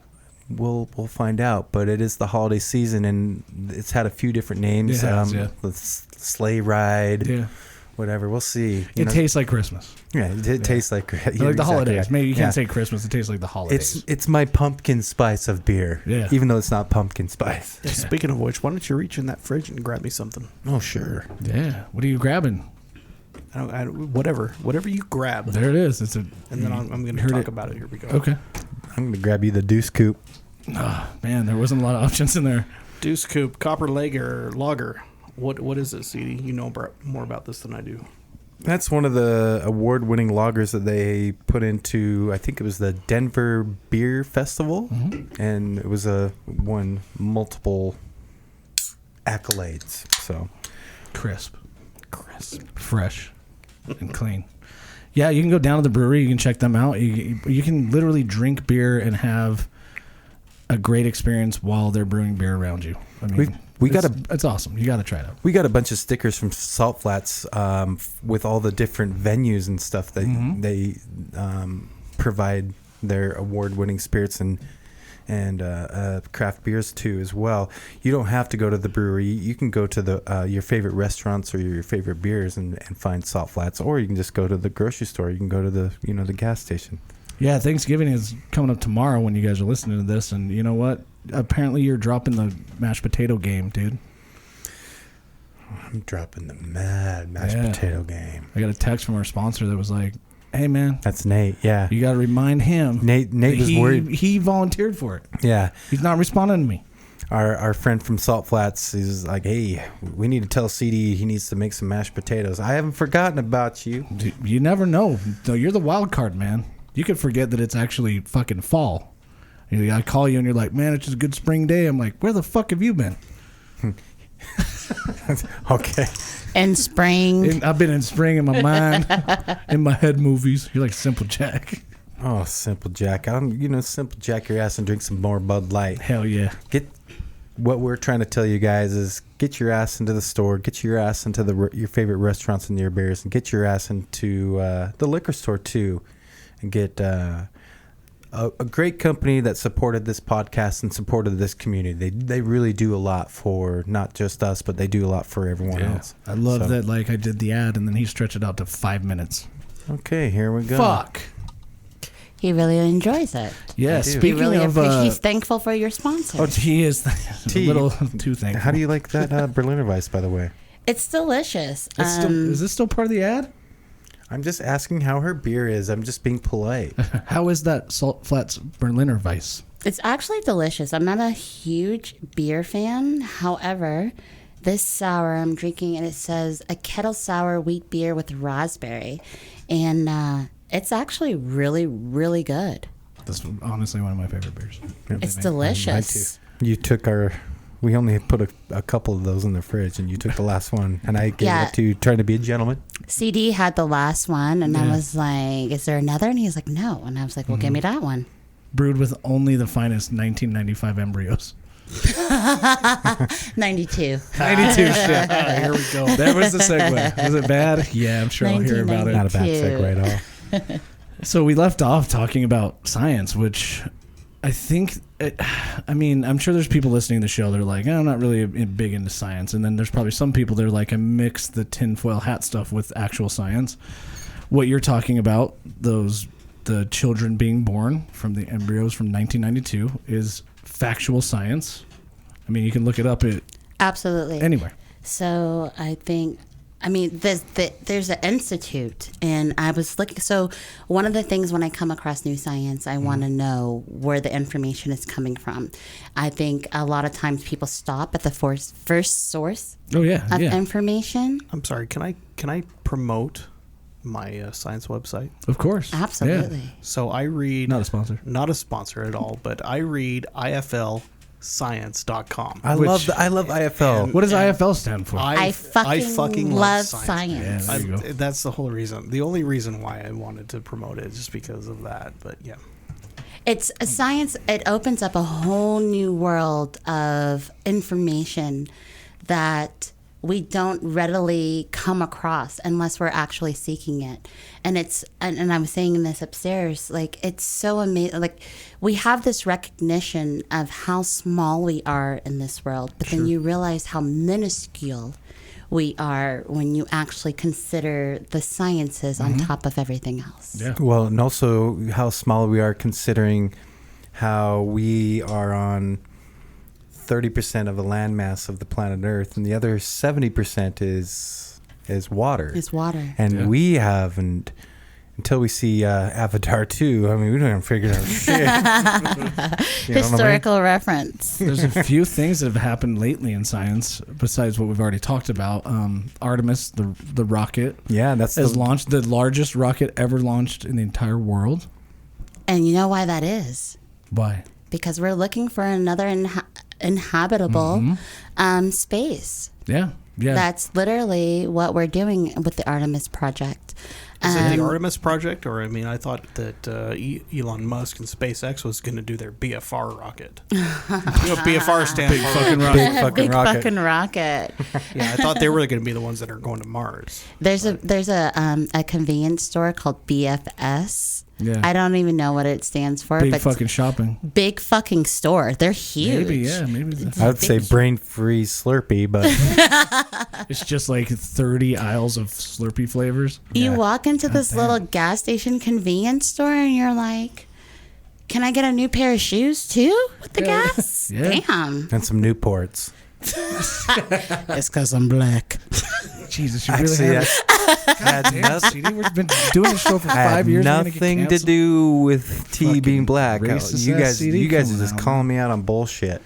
We'll find out. But it is the holiday season, and it's had a few different names. It has, yeah. The Sleigh Ride. Yeah. Whatever, we'll see. It tastes like Christmas. Yeah, it tastes like Like the exactly holidays. right. Maybe you can't Yeah. say Christmas. It tastes like the holidays. It's my pumpkin spice of beer. Yeah. Even though it's not pumpkin spice. Speaking of which, why don't you reach in that fridge and grab me something? Oh sure. Yeah. What are you grabbing? Whatever you grab. There it is. And then I'm going to Heard talk it. about it. Here we go. Okay. I'm gonna grab you the Deuce Coupe. Oh, man, there wasn't a lot of options in there. Deuce Coupe, Copper Lager. What is it, CD? You know more about this than I do. That's one of the award-winning lagers that they put into. I think it was the Denver Beer Festival, and it was won multiple accolades. So Crisp, fresh, and clean. Yeah, you can go down to the brewery. You can check them out. You can literally drink beer and have a great experience while they're brewing beer around you. I mean, it's awesome. You got to try it out. We got a bunch of stickers from Salt Flats with all the different venues and stuff that they provide their award-winning spirits and craft beers to as well. You don't have to go to the brewery. You can go to your favorite restaurants or your favorite beers and find Salt Flats, or you can just go to the grocery store. You can go to the gas station. Yeah, Thanksgiving is coming up tomorrow when you guys are listening to this, and you know what? Apparently you're dropping the mashed potato game, dude. I'm dropping the mashed potato game. I got a text from our sponsor that was like, hey, man. That's Nate, yeah. You got to remind him. Nate was worried. He volunteered for it. Yeah. He's not responding to me. our friend from Salt Flats is like, hey, we need to tell CD he needs to make some mashed potatoes. I haven't forgotten about you. You never know. No, you're the wild card, man. You could forget that it's actually fucking fall. I call you and you're like, man, it's just a good spring day. I'm like, where the fuck have you been? Okay. In spring. I've been in spring in my mind, in my head movies. You're like Simple Jack. Oh, Simple Jack. Simple Jack your ass and drink some more Bud Light. Hell yeah. What we're trying to tell you guys is get your ass into the store, get your ass into your favorite restaurants and near beers, and get your ass into the liquor store too, and get a great company that supported this podcast and supported this community. They really do a lot for not just us, but they do a lot for everyone else. I love that. Like, I did the ad and then he stretched it out to 5 minutes. Okay, here we go. Fuck. He really enjoys it. Yeah, He speaking really of... he's thankful for your sponsor. Oh, he is a little too thankful. How do you like that Berliner Weiss, by the way? It's delicious. Is this still part of the ad? I'm just asking how her beer is. I'm just being polite. How is that Salt Flats Berliner Weiss? It's actually delicious. I'm not a huge beer fan. However, this sour I'm drinking, and it says a kettle sour wheat beer with raspberry. And it's actually really, really good. That's honestly one of my favorite beers. It's delicious. You took we only put a couple of those in the fridge, and you took the last one, and I gave it to you, trying to be a gentleman. CD had the last one, and I was like, is there another? And he's like, no. And I was like, well, give me that one. Brewed with only the finest 1995 embryos. 92. 92 shit. Here we go. There was the segue. Was it bad? Yeah, I'm sure I'll hear about it. Not a bad segue at all. So we left off talking about science, which I think, I'm sure there's people listening to the show that are like, I'm not really big into science. And then there's probably some people that are like, I mix the tinfoil hat stuff with actual science. What you're talking about, the children being born from the embryos from 1992 is factual science. I mean, you can look it up Absolutely. anywhere. So I think, there's an institute, and I was looking. So one of the things when I come across new science, I want to know where the information is coming from. I think a lot of times people stop at the first source of information. I'm sorry. Can I promote my science website? Of course. Absolutely. Yeah. So I read... Not a sponsor. Not a sponsor at all, but I read iflscience.com. I love IFL. What does IFL stand for? I fucking love science. Yeah, there you go. That's the whole reason. The only reason why I wanted to promote it is just because of that. But yeah. It's a science. It opens up a whole new world of information that we don't readily come across unless we're actually seeking it. And and I was saying this upstairs, like, it's so amazing. Like, we have this recognition of how small we are in this world, but then you realize how minuscule we are when you actually consider the sciences on top of everything else. Yeah. Well, and also how small we are considering how we are on 30% of the landmass of the planet Earth, and the other 70% is water. It's water. And we haven't, until we see Avatar 2, I mean, we don't even figure out shit. Historical reference. There's a few things that have happened lately in science besides what we've already talked about. Artemis, the rocket, has launched the largest rocket ever launched in the entire world. And you know why that is? Why? Because we're looking for another inhabitable space. Yeah. That's literally what we're doing with the Artemis project. Is it the Artemis project? Or, I thought that Elon Musk and SpaceX was going to do their BFR rocket. You know what BFR stands for? Big fucking rocket. Yeah, I thought they were going to be the ones that are going to Mars. There's a convenience store called BFS. Yeah. I don't even know what it stands for. Big but fucking shopping. Big fucking store. They're huge. Maybe that's I would say brain-free Slurpee, but it's just like 30 aisles of Slurpee flavors. You walk into this little gas station convenience store and you're like, can I get a new pair of shoes too with the gas? Yeah. Damn. and some Newports. It's because I'm black. Jesus, you Actually, really have we've been doing this show for 5 years. Nothing to do with T being black. racist You ass guys, CD you guys are coming just out, calling me out on bullshit.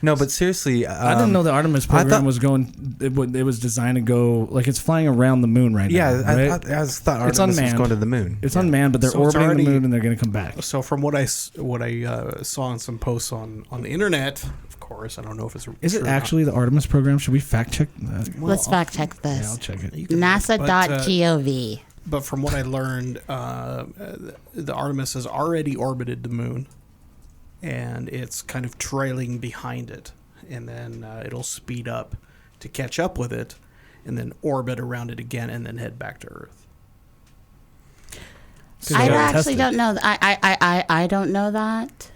No, but seriously, I didn't know the Artemis program thought- was going. It was designed to go like it's flying around the moon right yeah, now. Right? I thought It's Artemis was unmanned. going to the moon. It's unmanned, but they're So it's orbiting already- the moon and they're going to come back. So from what I saw in some posts on the internet, of course, I don't know if it's Is true it or not. actually the Artemis program? Should we fact check that? Well, Let's fact check Yeah, I'll this. check it. You can- NASA.gov. But from what I learned, the Artemis has already orbited the moon, and it's kind of trailing behind it, and then it'll speed up to catch up with it, and then orbit around it again, and then head back to Earth. I gotta test actually it. don't know. I don't know that,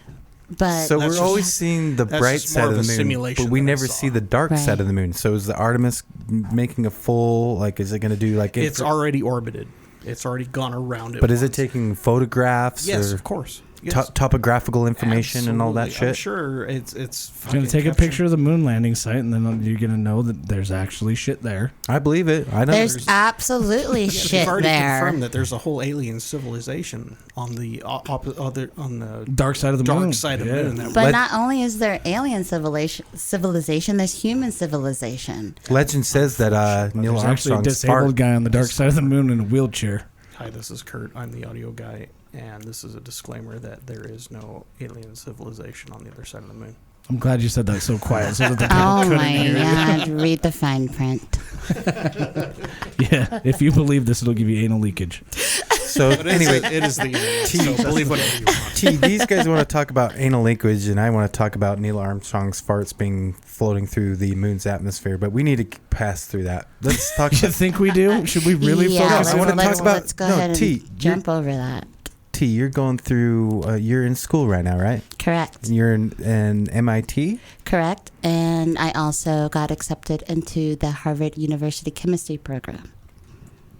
but So That's we're just- always seeing the that's bright just side more of of the a moon, simulation but we that I never saw. see the dark side Right. of the moon. So is the Artemis making a full, like, is it going to do like... It's already orbited. It's already gone around it. But is it once. taking photographs Yes, or of course. Yes. topographical information and all that Absolutely. I'm shit? sure it's You're going to take a picture of the moon landing site, and then you're going to know that there's actually shit there. I believe it. I know. there's absolutely They've shit already there. confirmed that there's a whole alien civilization on the on the Dark side of the moon. dark side of the Yeah. moon. That But not only is there alien civilization, there's human civilization. Legend says that Neil There's actually a Armstrong's disabled fart. guy on the dark side of the moon in a wheelchair. Hi, this is Kurt. I'm the audio guy, and this is a disclaimer that there is no alien civilization on the other side of the moon. I'm glad you said that so quiet so that the people Oh couldn't my hear God! Read the fine print. you. Yeah, if you believe this, it'll give you anal leakage. So But anyway, it is the internet, so believe whatever you want. T, these guys want to talk about anal linkage, and I want to talk about Neil Armstrong's farts being floating through the moon's atmosphere. But we need to pass through that. Let's talk. You about, think we do? Should we really yeah, focus I on wanna that? talk about- let's go no, ahead T, and jump over that. T, you're going through. You're in school right now, right? Correct. You're in MIT. Correct. And I also got accepted into the Harvard University chemistry program.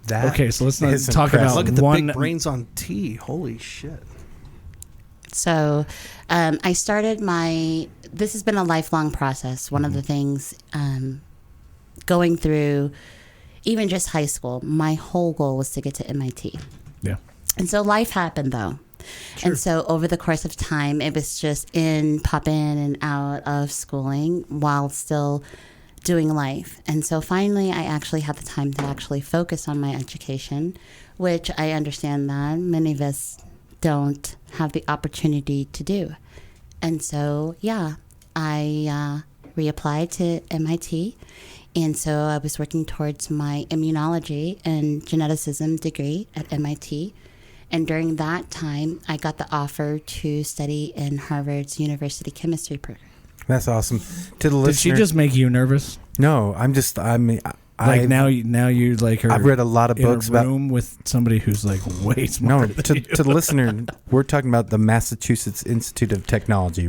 That Okay, so let's not is talk impressive. about Look at the one. big brains on T. Holy shit. So I started this has been a lifelong process. One of the things going through even just high school, my whole goal was to get to MIT. Yeah. And so life happened though. And so over the course of time, it was just pop in and out of schooling while still doing life. And so finally, I actually had the time to actually focus on my education, which I understand that many of us don't have the opportunity to do. And so, yeah, I reapplied to MIT. And so I was working towards my immunology and geneticism degree at MIT. And during that time, I got the offer to study in Harvard's University chemistry program. That's awesome. To the Did listener, she just make you nervous? No, I mean, Like now you like her. I've read a lot of in books a about. room with somebody who's like way No, smarter. to than you. the listener, we're talking about the Massachusetts Institute of Technology.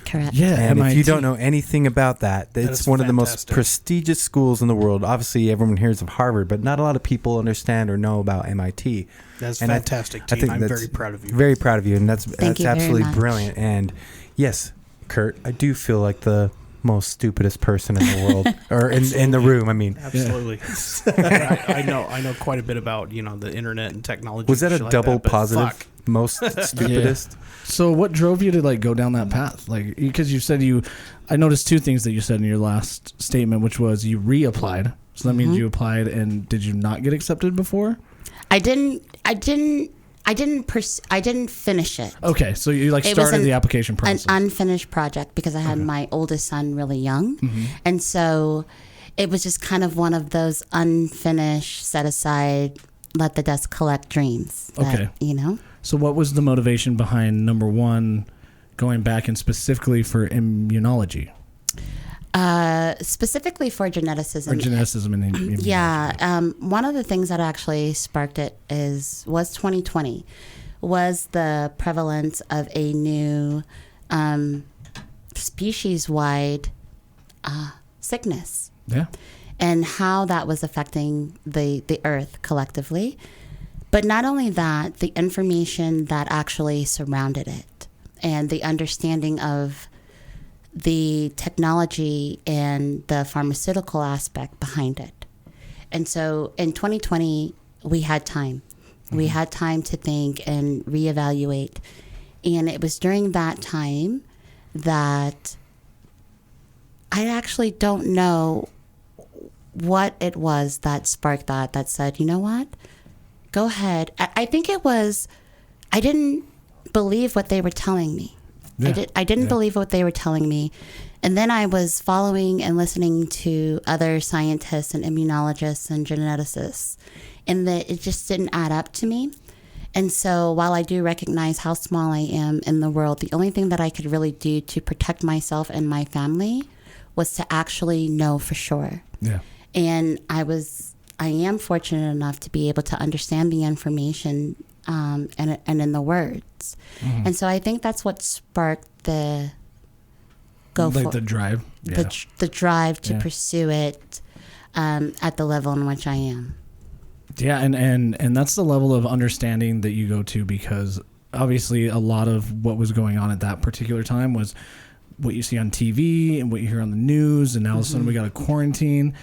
Correct. Yeah, And if MIT. you don't know anything about that, it's is one of the most fantastic. prestigious schools in the world. Obviously, everyone hears of Harvard, but not a lot of people understand or know about MIT. That's And I fantastic, I T. think I'm that's very proud of you. Very proud of you, and that's you very absolutely much. brilliant. And yes, Kurt, I do feel like the most stupidest person in the world, or in the room. I mean, Absolutely. I know quite a bit about the internet and technology. was that and a shit like double that, but positive? fuck. Most stupidest. So what drove you to like go down that path? Like because you said I noticed two things that you said in your last statement, which was you reapplied. So that means you applied, and did you not get accepted before? I didn't finish it. Okay, so you like It was started the application An process. unfinished project because I had my oldest son really young. And so it was just kind of one of those unfinished, set aside, let the dust collect dreams. Okay. So what was the motivation behind number one, going back and specifically for immunology Specifically for geneticism. or geneticism and immunology? Yeah. One of the things that actually sparked it was 2020, was the prevalence of a new species-wide sickness, Yeah. and how that was affecting the earth collectively. But not only that, the information that actually surrounded it and the understanding of the technology and the pharmaceutical aspect behind it. And so in 2020, we had time. We had time to think and reevaluate. And it was during that time that I actually don't know what it was that sparked that said, you know what? Go ahead. I think it was, I didn't believe what they were telling me. Yeah. I didn't believe what they were telling me. And then I was following and listening to other scientists and immunologists and geneticists, and that it just didn't add up to me. And so while I do recognize how small I am in the world, the only thing that I could really do to protect myself and my family was to actually know for sure. Yeah. And I am fortunate enough to be able to understand the information and in the words. Mm-hmm. And so I think that's what sparked the the drive. Yeah. the drive to pursue it at the level in which I am. Yeah, and that's the level of understanding that you go to, because obviously a lot of what was going on at that particular time was what you see on TV and what you hear on the news, and now all of a sudden we got a quarantine.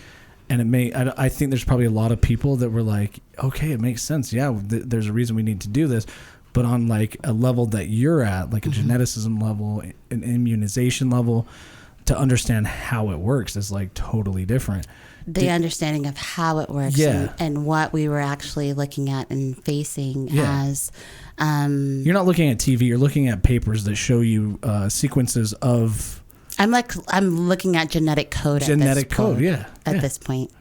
And I think there's probably a lot of people that were like, okay, it makes sense. Yeah, there's a reason we need to do this. But on like a level that you're at, like a geneticism level, an immunization level, to understand how it works is like totally different. The understanding of how it works and what we were actually looking at and facing as... you're not looking at TV, you're looking at papers that show you sequences of... I'm looking at genetic code at this point.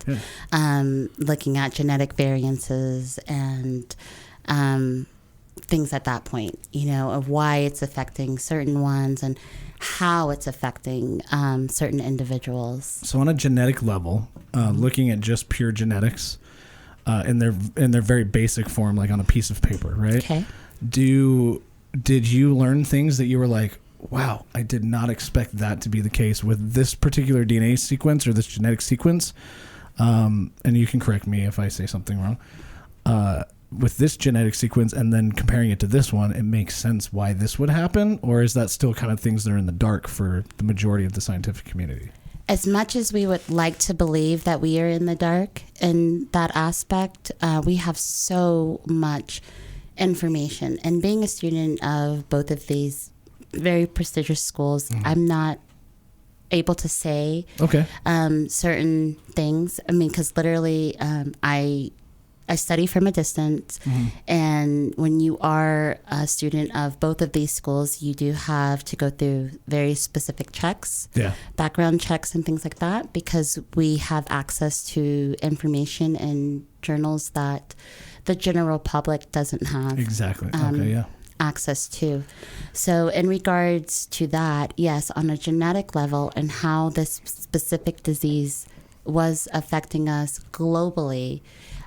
Looking at genetic variances and things at that point, of why it's affecting certain ones and how it's affecting certain individuals. So on a genetic level, looking at just pure genetics in their very basic form, like on a piece of paper, right? Okay. Did you learn things that you were like, wow, I did not expect that to be the case with this particular DNA sequence or this genetic sequence? And you can correct me if I say something wrong. With this genetic sequence and then comparing it to this one, it makes sense why this would happen? Or is that still kind of things that are in the dark for the majority of the scientific community? As much as we would like to believe that we are in the dark in that aspect, we have so much information. And being a student of both of these very prestigious schools, I'm not able to say certain things. I mean, because literally I study from a distance, and when you are a student of both of these schools, you do have to go through very specific checks, background checks and things like that, because we have access to information and journals that the general public doesn't have access to. So in regards to that, yes, on a genetic level and how this specific disease was affecting us globally,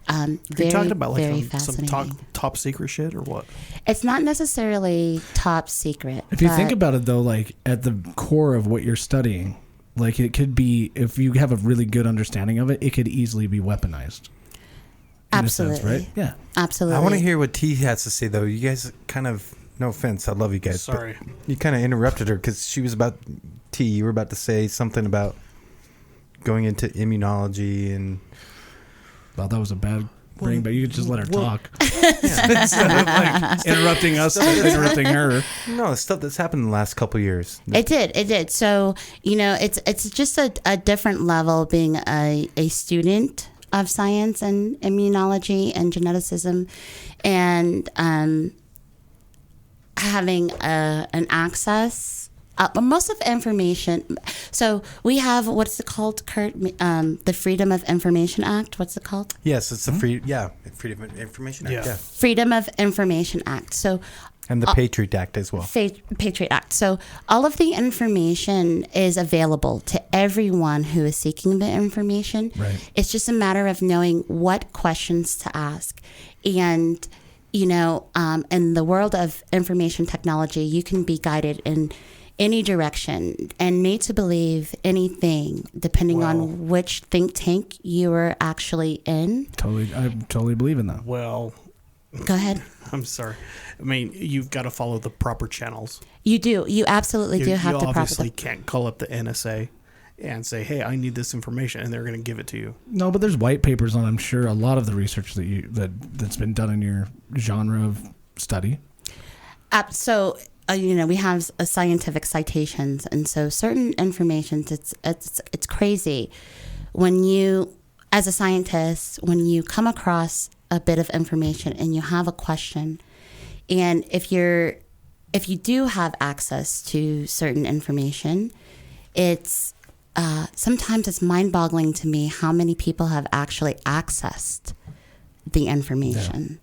Are you talking about very like some top secret shit or what? It's not necessarily top secret. If you think about it though, like at the core of what you're studying, like it could be, if you have a really good understanding of it, it could easily be weaponized. Absolutely. Sense, right? Yeah. Absolutely. I want to hear what T has to say though. You guys kind of, no offense, I love you guys. Sorry. You kind of interrupted her because she was you were about to say something about going into immunology and... Well, that was a bad bring, but you could just let her talk. Instead of like interrupting us, interrupting her. No, stuff that's happened in the last couple of years. It did. So, it's just a different level being a student of science and immunology and geneticism, and having an access. Most of information. So we have, what's it called, Kurt? The Freedom of Information Act. What's it called? Yes, it's the Freedom of Information Act. Yeah. Freedom of Information Act. So. And the Patriot Act as well. Patriot Act. So all of the information is available to everyone who is seeking the information. Right. It's just a matter of knowing what questions to ask. And, in the world of information technology, you can be guided in any direction and made to believe anything depending on which think tank you are actually in. I totally believe in that. Well, go ahead. I'm sorry. I mean, you've got to follow the proper channels. You do. You absolutely do have to. You obviously can't call up the NSA and say, "Hey, I need this information," and they're going to give it to you. No, but there's white papers on, I'm sure, a lot of the research that's been done in your genre of study. So we have scientific citations, and so certain information, it's crazy when you, as a scientist, when you come across a bit of information and you have a question, and if you do have access to certain information, it's sometimes it's mind-boggling to me how many people have actually accessed the information.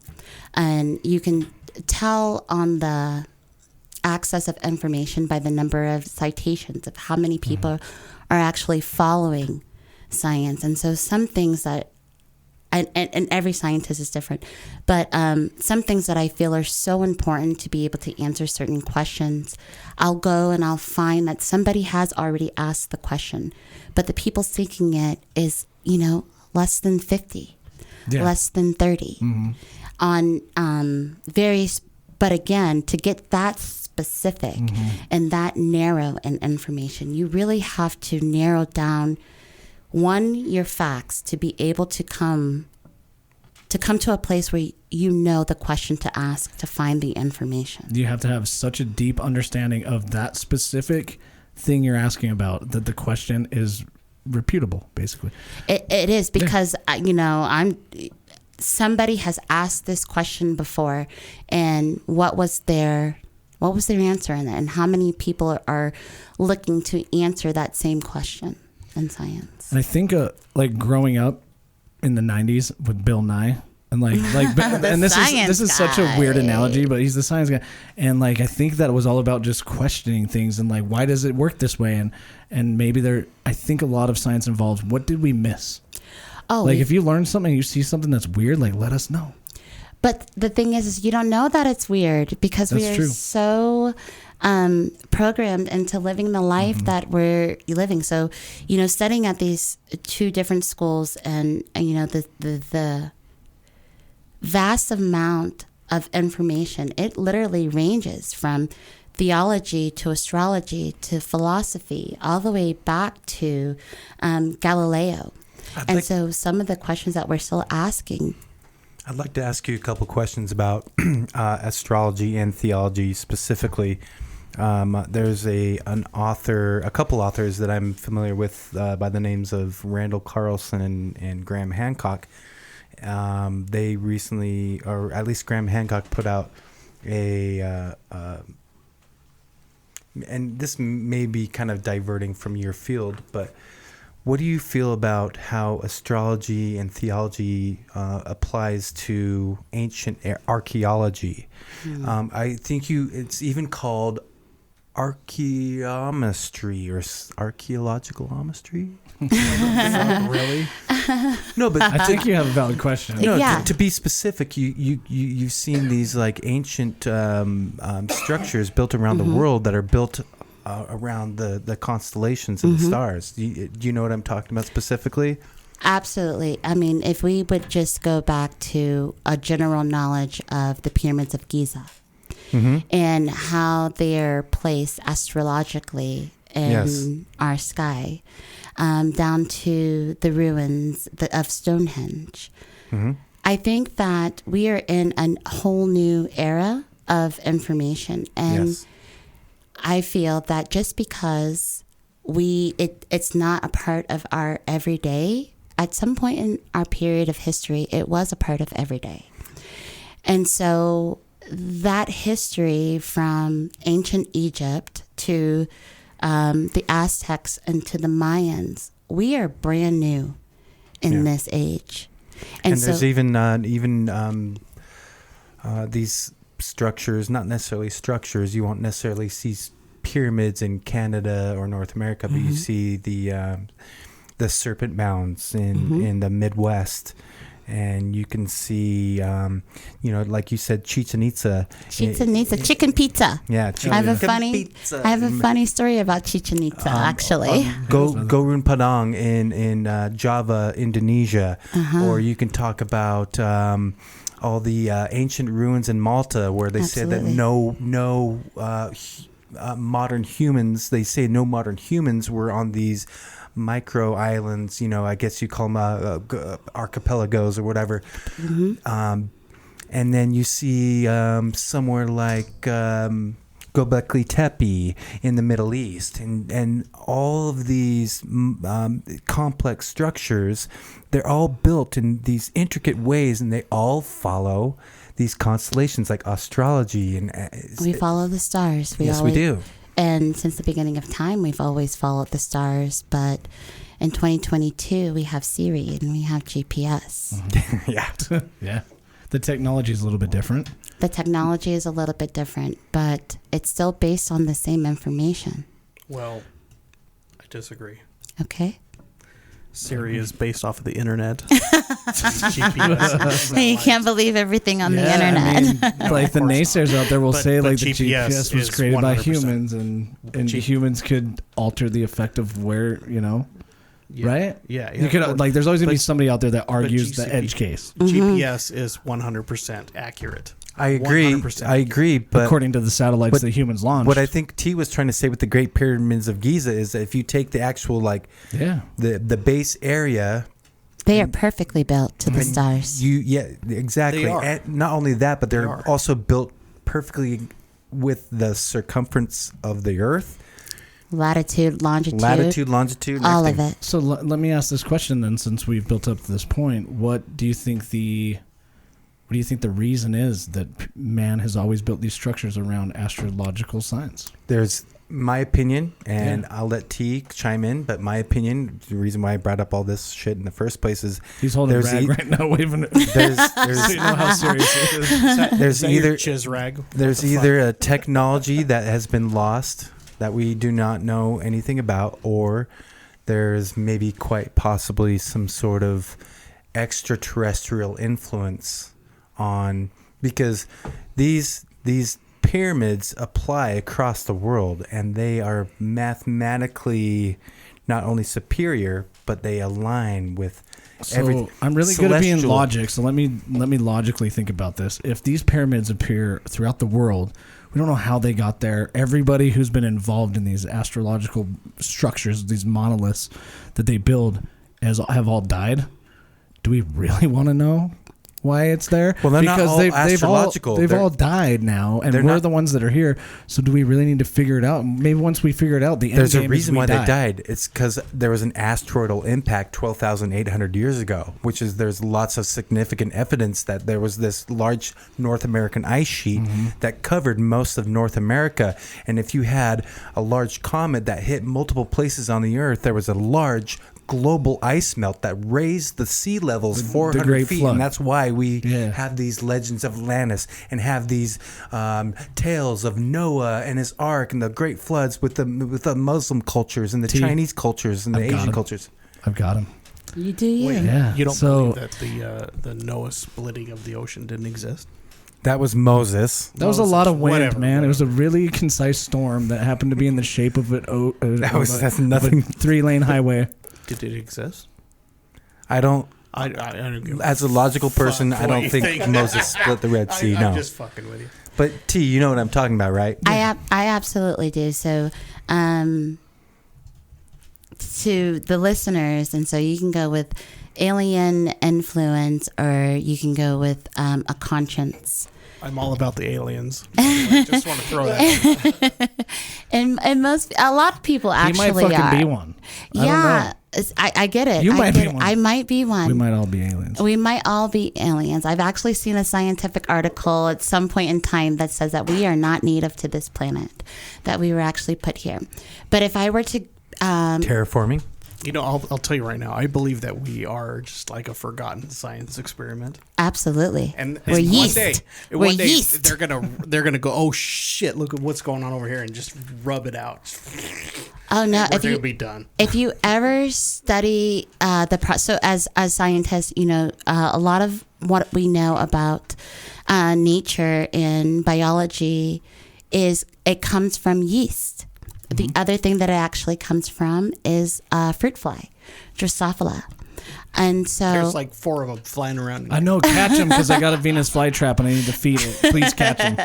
And you can tell on the access of information by the number of citations of how many people are actually following science. And so some things that, and every scientist is different, but some things that I feel are so important to be able to answer certain questions, I'll go and I'll find that somebody has already asked the question, but the people seeking it is, less than 50, less than 30 on various, but again, to get that specific and that narrow in information, you really have to narrow down your facts to be able to come to a place where you know the question to ask to find the information. You have to have such a deep understanding of that specific thing you're asking about that the question is reputable, basically. It is, because somebody has asked this question before, and what was their answer in it, and how many people are looking to answer that same question in science. And I think like growing up in the 90s with Bill Nye, and and this is such a weird analogy, but he's the science guy, and like I think that it was all about just questioning things and like, why does it work this way, and maybe I think a lot of science involves what did we miss. If you learn something, you see something that's weird, like let us know. But the thing is you don't know that it's weird because we are so programmed into living the life that we're living. So, studying at these two different schools, and the vast amount of information, it literally ranges from theology to astrology to philosophy, all the way back to Galileo. So some of the questions that we're still asking. I'd like to ask you a couple questions about astrology and theology specifically. There's a couple authors that I'm familiar with by the names of Randall Carlson and Graham Hancock. They recently, or at least Graham Hancock, put out and this may be kind of diverting from your field, but what do you feel about how astrology and theology applies to ancient archaeology? I think it's even called archaeometry or archaeological omistry. Really? No, but I think you have a valid question. No, to be specific, you've seen these like ancient structures built around the world that are built around the constellations and the stars. Do you know what I'm talking about specifically? Absolutely. I mean, if we would just go back to a general knowledge of the pyramids of Giza and how they're placed astrologically in our sky, down to the ruins of Stonehenge. I think that we are in a whole new era of information, and I feel that just because it's not a part of our everyday, at some point in our period of history, it was a part of everyday. And so that history from ancient Egypt to the Aztecs and to the Mayans, we are brand new in this age. And so, there's even these structures, not necessarily structures. You won't necessarily see pyramids in Canada or North America, but you see the serpent mounds in the Midwest, and you can see, like you said, Chichen Itza. Chicken pizza. Yeah, I have a funny story about Chichen Itza, actually. Gurun Padang in Java, Indonesia, or you can talk about all the ancient ruins in Malta, where they said that no modern humans. They say no modern humans were on these micro islands, I guess you call them archipelagos or whatever. And then you see somewhere like Göbekli Tepe in the Middle East, and all of these complex structures, they're all built in these intricate ways, and they all follow these constellations like astrology. And we follow the stars. We do. And since the beginning of time, we've always followed the stars. But in 2022, we have Siri and we have GPS. Yeah. Yeah. The technology is a little bit different. The technology is a little bit different, but it's still based on the same information. Well, I disagree. Okay. Siri is based off of the internet. GPS You can't believe everything on the I internet. mean, like the course naysayers out there will say but like the GPS GPS was is created by 100%. humans and humans could alter the effect of where, Yeah. right? Yeah. You could like there's always going to be somebody out there that argues the GCP edge case GPS is 100% accurate. I agree. 100% I agree. But according to the satellites that humans launched. what I think T was trying to say with the Great Pyramids of Giza is that if you take the actual the base area, They are perfectly built to the stars. exactly. They are. And not only that, but they're are. also built perfectly with the circumference of the Earth, Latitude, longitude, longitude, and all everything. of it. So let me ask this question then, since we've built up to this point. What do you think the reason is that man has always built these structures around astrological science? There's my opinion, and I'll let T chime in, but my opinion, the reason why I brought up all this shit in the first place is He's holding a There's rag e- right now, waving it. there's So you know how serious it is. there's either chiz rag. there's either a technology that has been lost that we do not know anything about, or there's maybe quite possibly some sort of extraterrestrial influence on, because these pyramids apply across the world, and they are mathematically not only superior, but they align with So I'm really good at being celestial. logic. So let me logically think about this. If these pyramids appear throughout the world, we don't know how they got there. Everybody who's been involved in these astrological structures, these monoliths that they build, have all died. Do we really want to know why it's there? Well, they're not all astrological. They've all died now, and they're we're not- the ones that are here. So do we really need to figure it out? Maybe once we figure it out, the end There's a game is reason we why die. they died. It's because there was an asteroidal impact 12,800 years ago, which is there's lots of significant evidence that there was this large North American ice sheet that covered most of North America. And if you had a large comet that hit multiple places on the Earth, there was a large global ice melt that raised the sea levels 400 Great feet, Flood. and that's why we Yeah. have these legends of Atlantis and have these tales of Noah and his ark and the great floods with the Muslim cultures and the T. Chinese cultures and the I've got Asian him. cultures. I've got him. You do you. Wait, Yeah. you don't So- believe that the Noah splitting of the ocean didn't exist? That was Moses. That was a lot of wind, Whatever, man. It was a whatever. really concise storm that happened to be in the shape of it. That's nothing. 3-lane highway. Did it exist? I don't. I don't give As a logical person, fuck I don't what you think Moses split the Red Sea. I'm No, just fucking with you. but T, you know what I'm talking about, right? I absolutely do. So, to the listeners, and so you can go with alien influence, or you can go with a conscience. I'm all about the aliens. I just want to throw that. And a lot of people He actually might fucking are. be one. Yeah, I get it. You I might get be it. one. I might be one. We might all be aliens. We might all be aliens. I've actually seen a scientific article at some point in time that says that we are not native to this planet, that we were actually put here. But if I were to Terraforming. You know, I'll tell you right now. I believe that we are just like a forgotten science experiment. absolutely, And we're yeast. one day yeast. they're gonna go. Oh shit! Look at what's going on over here, and just rub it out. Oh no! We're If gonna you be done. if you ever study so as scientists, you know, a lot of what we know about nature and biology is it comes from yeast. The other thing that it actually comes from is fruit fly, Drosophila. And so There's like 4 of them flying around. I know, catch him because I got a Venus flytrap and I need to feed it. Please catch him.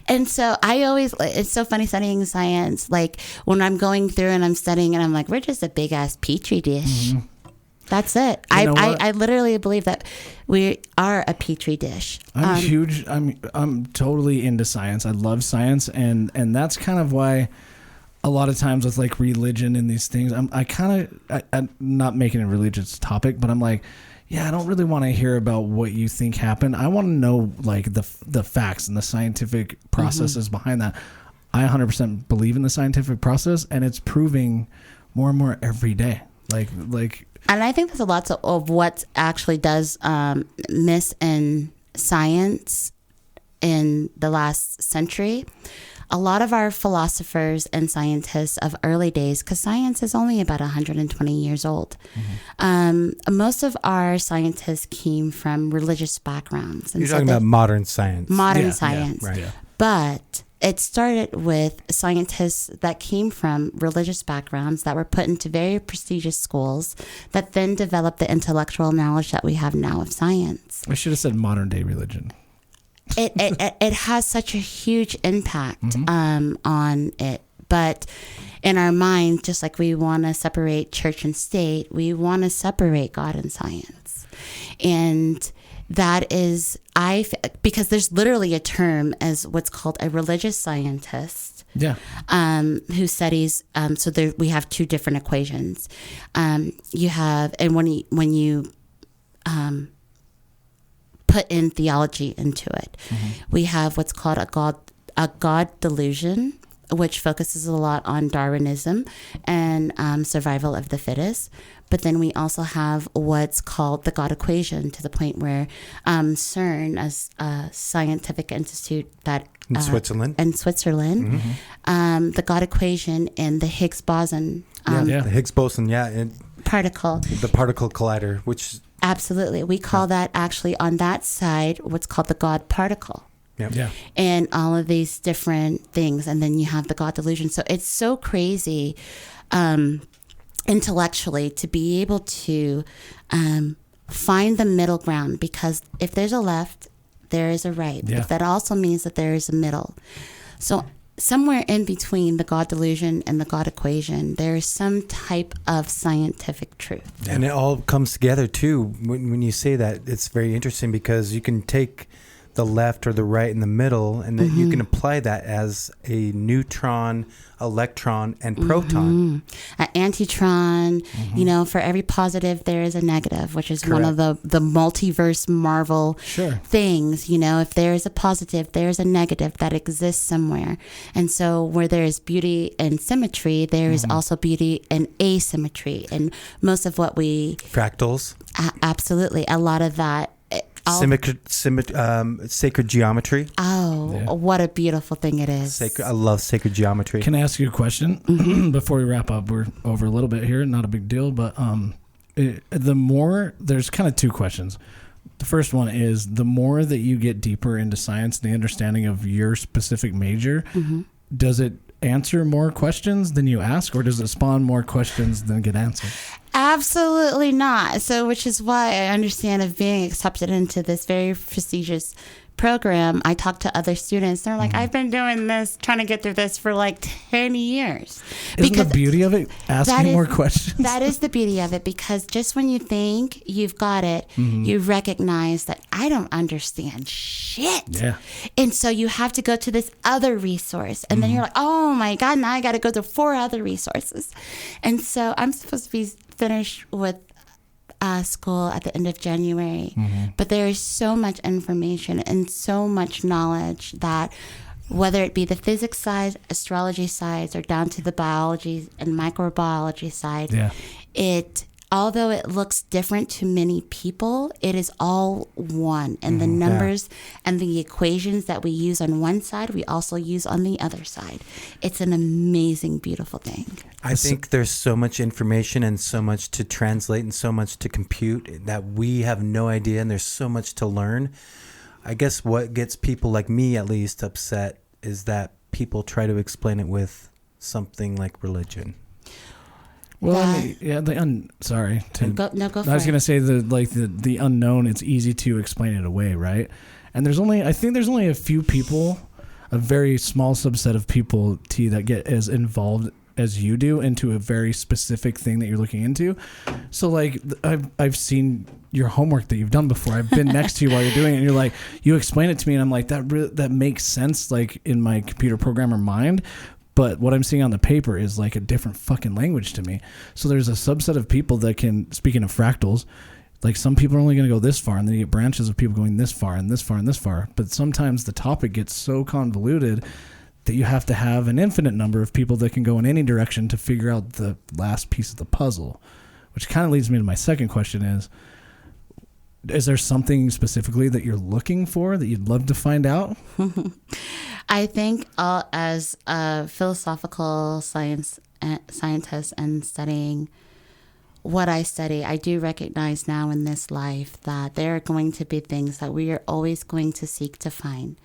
And so I always, it's so funny studying science. Like when I'm going through and I'm studying and I'm like, we're just a big ass petri dish. That's it. You know what? I literally believe that we are a petri dish. I'm totally into science. I love science, and that's kind of why a lot of times with like religion and these things, I'm not making a religious topic, but I'm like, yeah, I don't really want to hear about what you think happened. I want to know like the facts and the scientific processes behind that. I 100% believe in the scientific process, and it's proving more and more every day. Like, and I think there's a lot of what actually does miss in science in the last century. A lot of our philosophers and scientists of early days, because science is only about 120 years old, most of our scientists came from religious backgrounds. And You're talking about modern science. Modern science. Yeah, right. yeah. But it started with scientists that came from religious backgrounds that were put into very prestigious schools that then developed the intellectual knowledge that we have now of science. I should have said modern day religion. It has such a huge impact on it. But in our mind, just like we want to separate church and state, we want to separate God and science. And that is, because there's literally a term as what's called a religious scientist. Yeah. Who studies, so there, we have two different equations. You have, and when you put in theology into it, we have what's called a God delusion, which focuses a lot on Darwinism and survival of the fittest. But then we also have what's called the God equation, to the point where CERN, as a scientific institute that In Switzerland. The God equation and the Higgs boson The Higgs boson, and particle. the particle collider, which... Absolutely. We call that actually on that side what's called the God particle. Yeah. And all of these different things. And then you have the God delusion. So it's so crazy intellectually to be able to find the middle ground, because if there's a left, there is a right. Yeah. But that also means that there is a middle. So somewhere in between the God delusion and the God equation, there is some type of scientific truth. And it all comes together too. When you say that, it's very interesting, because you can take the left or the right in the middle, and then you can apply that as a neutron, electron, and proton. An antitron, for every positive there is a negative, which is one of Correct. the multiverse Marvel things. If there is a positive, there's a negative that exists somewhere. And so where there is beauty and symmetry, there is also beauty and asymmetry. And most of what we... Fractals. Absolutely. A lot of that... Sacred geometry. What a beautiful thing it is. I love sacred geometry. Can I ask you a question before we wrap up? We're over a little bit here, not a big deal, but there's kind of two questions. The first one is, the more that you get deeper into science, the understanding of your specific major, does it answer more questions than you ask, or does it spawn more questions than get answered? Absolutely not. So, which is why I understand of being accepted into this very prestigious program. I talk to other students. They're like, I've been doing this, trying to get through this for like 10 years. Isn't the beauty of it asking more questions? That is the beauty of it, because just when you think you've got it, you recognize that I don't understand shit. Yeah. And so you have to go to this other resource. And then you're like, oh my God, now I got to go to 4 other resources. And so I'm supposed to be finished with school at the end of January. But there is so much information and so much knowledge that, whether it be the physics side, astrology sides, or down to the biology and microbiology side, although it looks different to many people, it is all one. And the numbers and the equations that we use on one side, we also use on the other side. It's an amazing, beautiful thing. I think there's so much information and so much to translate and so much to compute that we have no idea, and there's so much to learn. I guess what gets people like me, at least, upset is that people try to explain it with something like religion. Well, sorry. Go for it. I was going to say the unknown, it's easy to explain it away, right? And I think there's only a few people, a very small subset of people, that get as involved as you do into a very specific thing that you're looking into. So like I've seen your homework that you've done before. I've been next to you while you're doing it, and you're like, you explain it to me, and I'm like, that makes sense, like in my computer programmer mind. But what I'm seeing on the paper is like a different fucking language to me. So there's a subset of people that can, speaking of fractals, like some people are only going to go this far, and then you get branches of people going this far and this far and this far. But sometimes the topic gets so convoluted that you have to have an infinite number of people that can go in any direction to figure out the last piece of the puzzle, which kind of leads me to my second question is there something specifically that you're looking for that you'd love to find out? I think as a philosophical scientist and studying what I study, I do recognize now in this life that there are going to be things that we are always going to seek to find.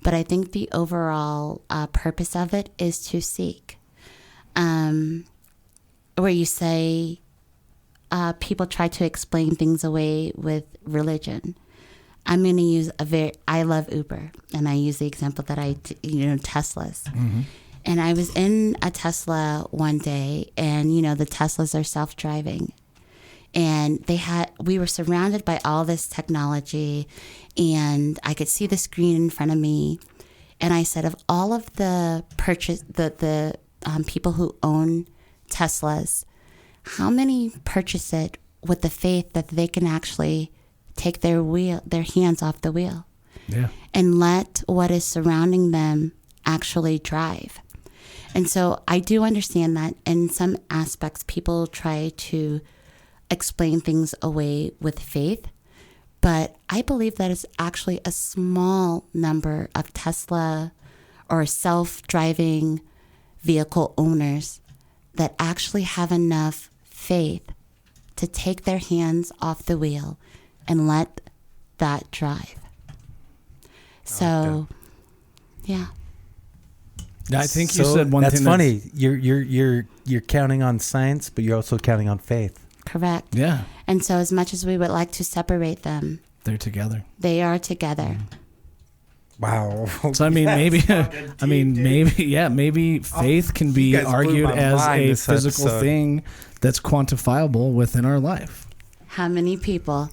But I think the overall purpose of it is to seek. Where you say people try to explain things away with religion. I'm going to use I love Uber, and I use the example that Teslas. Mm-hmm. And I was in a Tesla one day, and, the Teslas are self-driving. And we were surrounded by all this technology, and I could see the screen in front of me. And I said, of all of the people who own Teslas, how many purchase it with the faith that they can actually take their hands off the wheel, and let what is surrounding them actually drive? And so I do understand that in some aspects, people try to explain things away with faith, but I believe that it's actually a small number of Tesla or self-driving vehicle owners that actually have enough faith to take their hands off the wheel and let that drive. So, yeah. I think you said one thing. That's funny. You're counting on science, but you're also counting on faith. Correct. Yeah. And so, as much as we would like to separate them, they're together. They are together. Wow. So maybe faith can be argued as a physical thing that's quantifiable within our life. How many people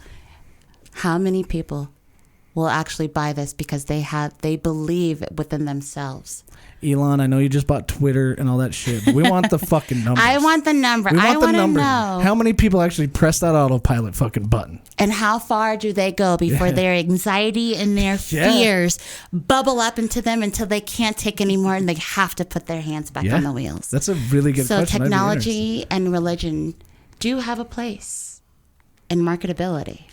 will actually buy this because they believe within themselves? Elon, I know you just bought Twitter and all that shit, but we want the fucking numbers. I want the number. I want to know. How many people actually press that autopilot fucking button? And how far do they go before their anxiety and their fears bubble up into them until they can't take anymore and they have to put their hands back on the wheels? That's a really good question. So technology and religion do have a place in marketability.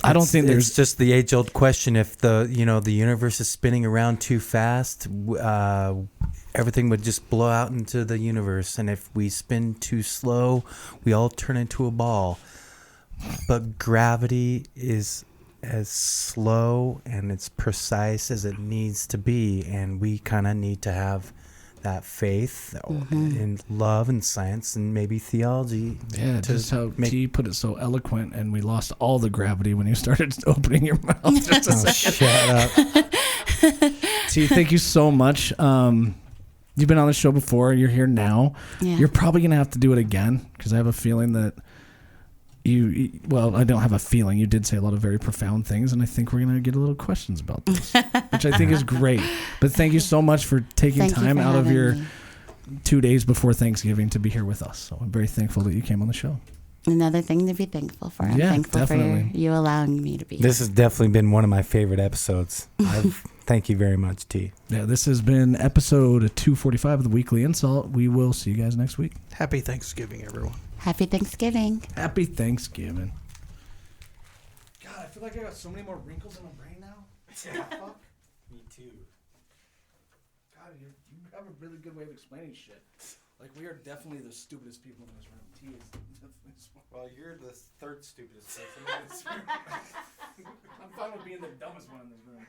I don't think it's just the age-old question. If the universe is spinning around too fast, everything would just blow out into the universe. And if we spin too slow, we all turn into a ball. But gravity is as slow and as precise as it needs to be, and we kind of need to have that faith in love and science and maybe theology. Yeah, just how T put it so eloquent, and we lost all the gravity when you started opening your mouth. Just a second. Shut up. T, thank you so much. You've been on the show before. You're here now. Yeah. You're probably going to have to do it again because I have a feeling that I don't have a feeling. You did say a lot of very profound things, and I think we're going to get a little questions about this, which I think is great. But thank you so much for taking time out of your 2 days before Thanksgiving to be here with us. So I'm very thankful that you came on the show. Another thing to be thankful for. I'm thankful for you allowing me to be here. This has definitely been one of my favorite episodes. Thank you very much, T. Yeah, this has been episode 245 of the Weekly InSalt. We will see you guys next week. Happy Thanksgiving, everyone. Happy Thanksgiving. Happy Thanksgiving. God, I feel like I got so many more wrinkles in my brain now. Yeah. Fuck. Me too. God, you have a really good way of explaining shit. Like, we are definitely the stupidest people in this room. T is definitely smart. Well, you're the third stupidest person in this room. I'm fine with being the dumbest one in this room.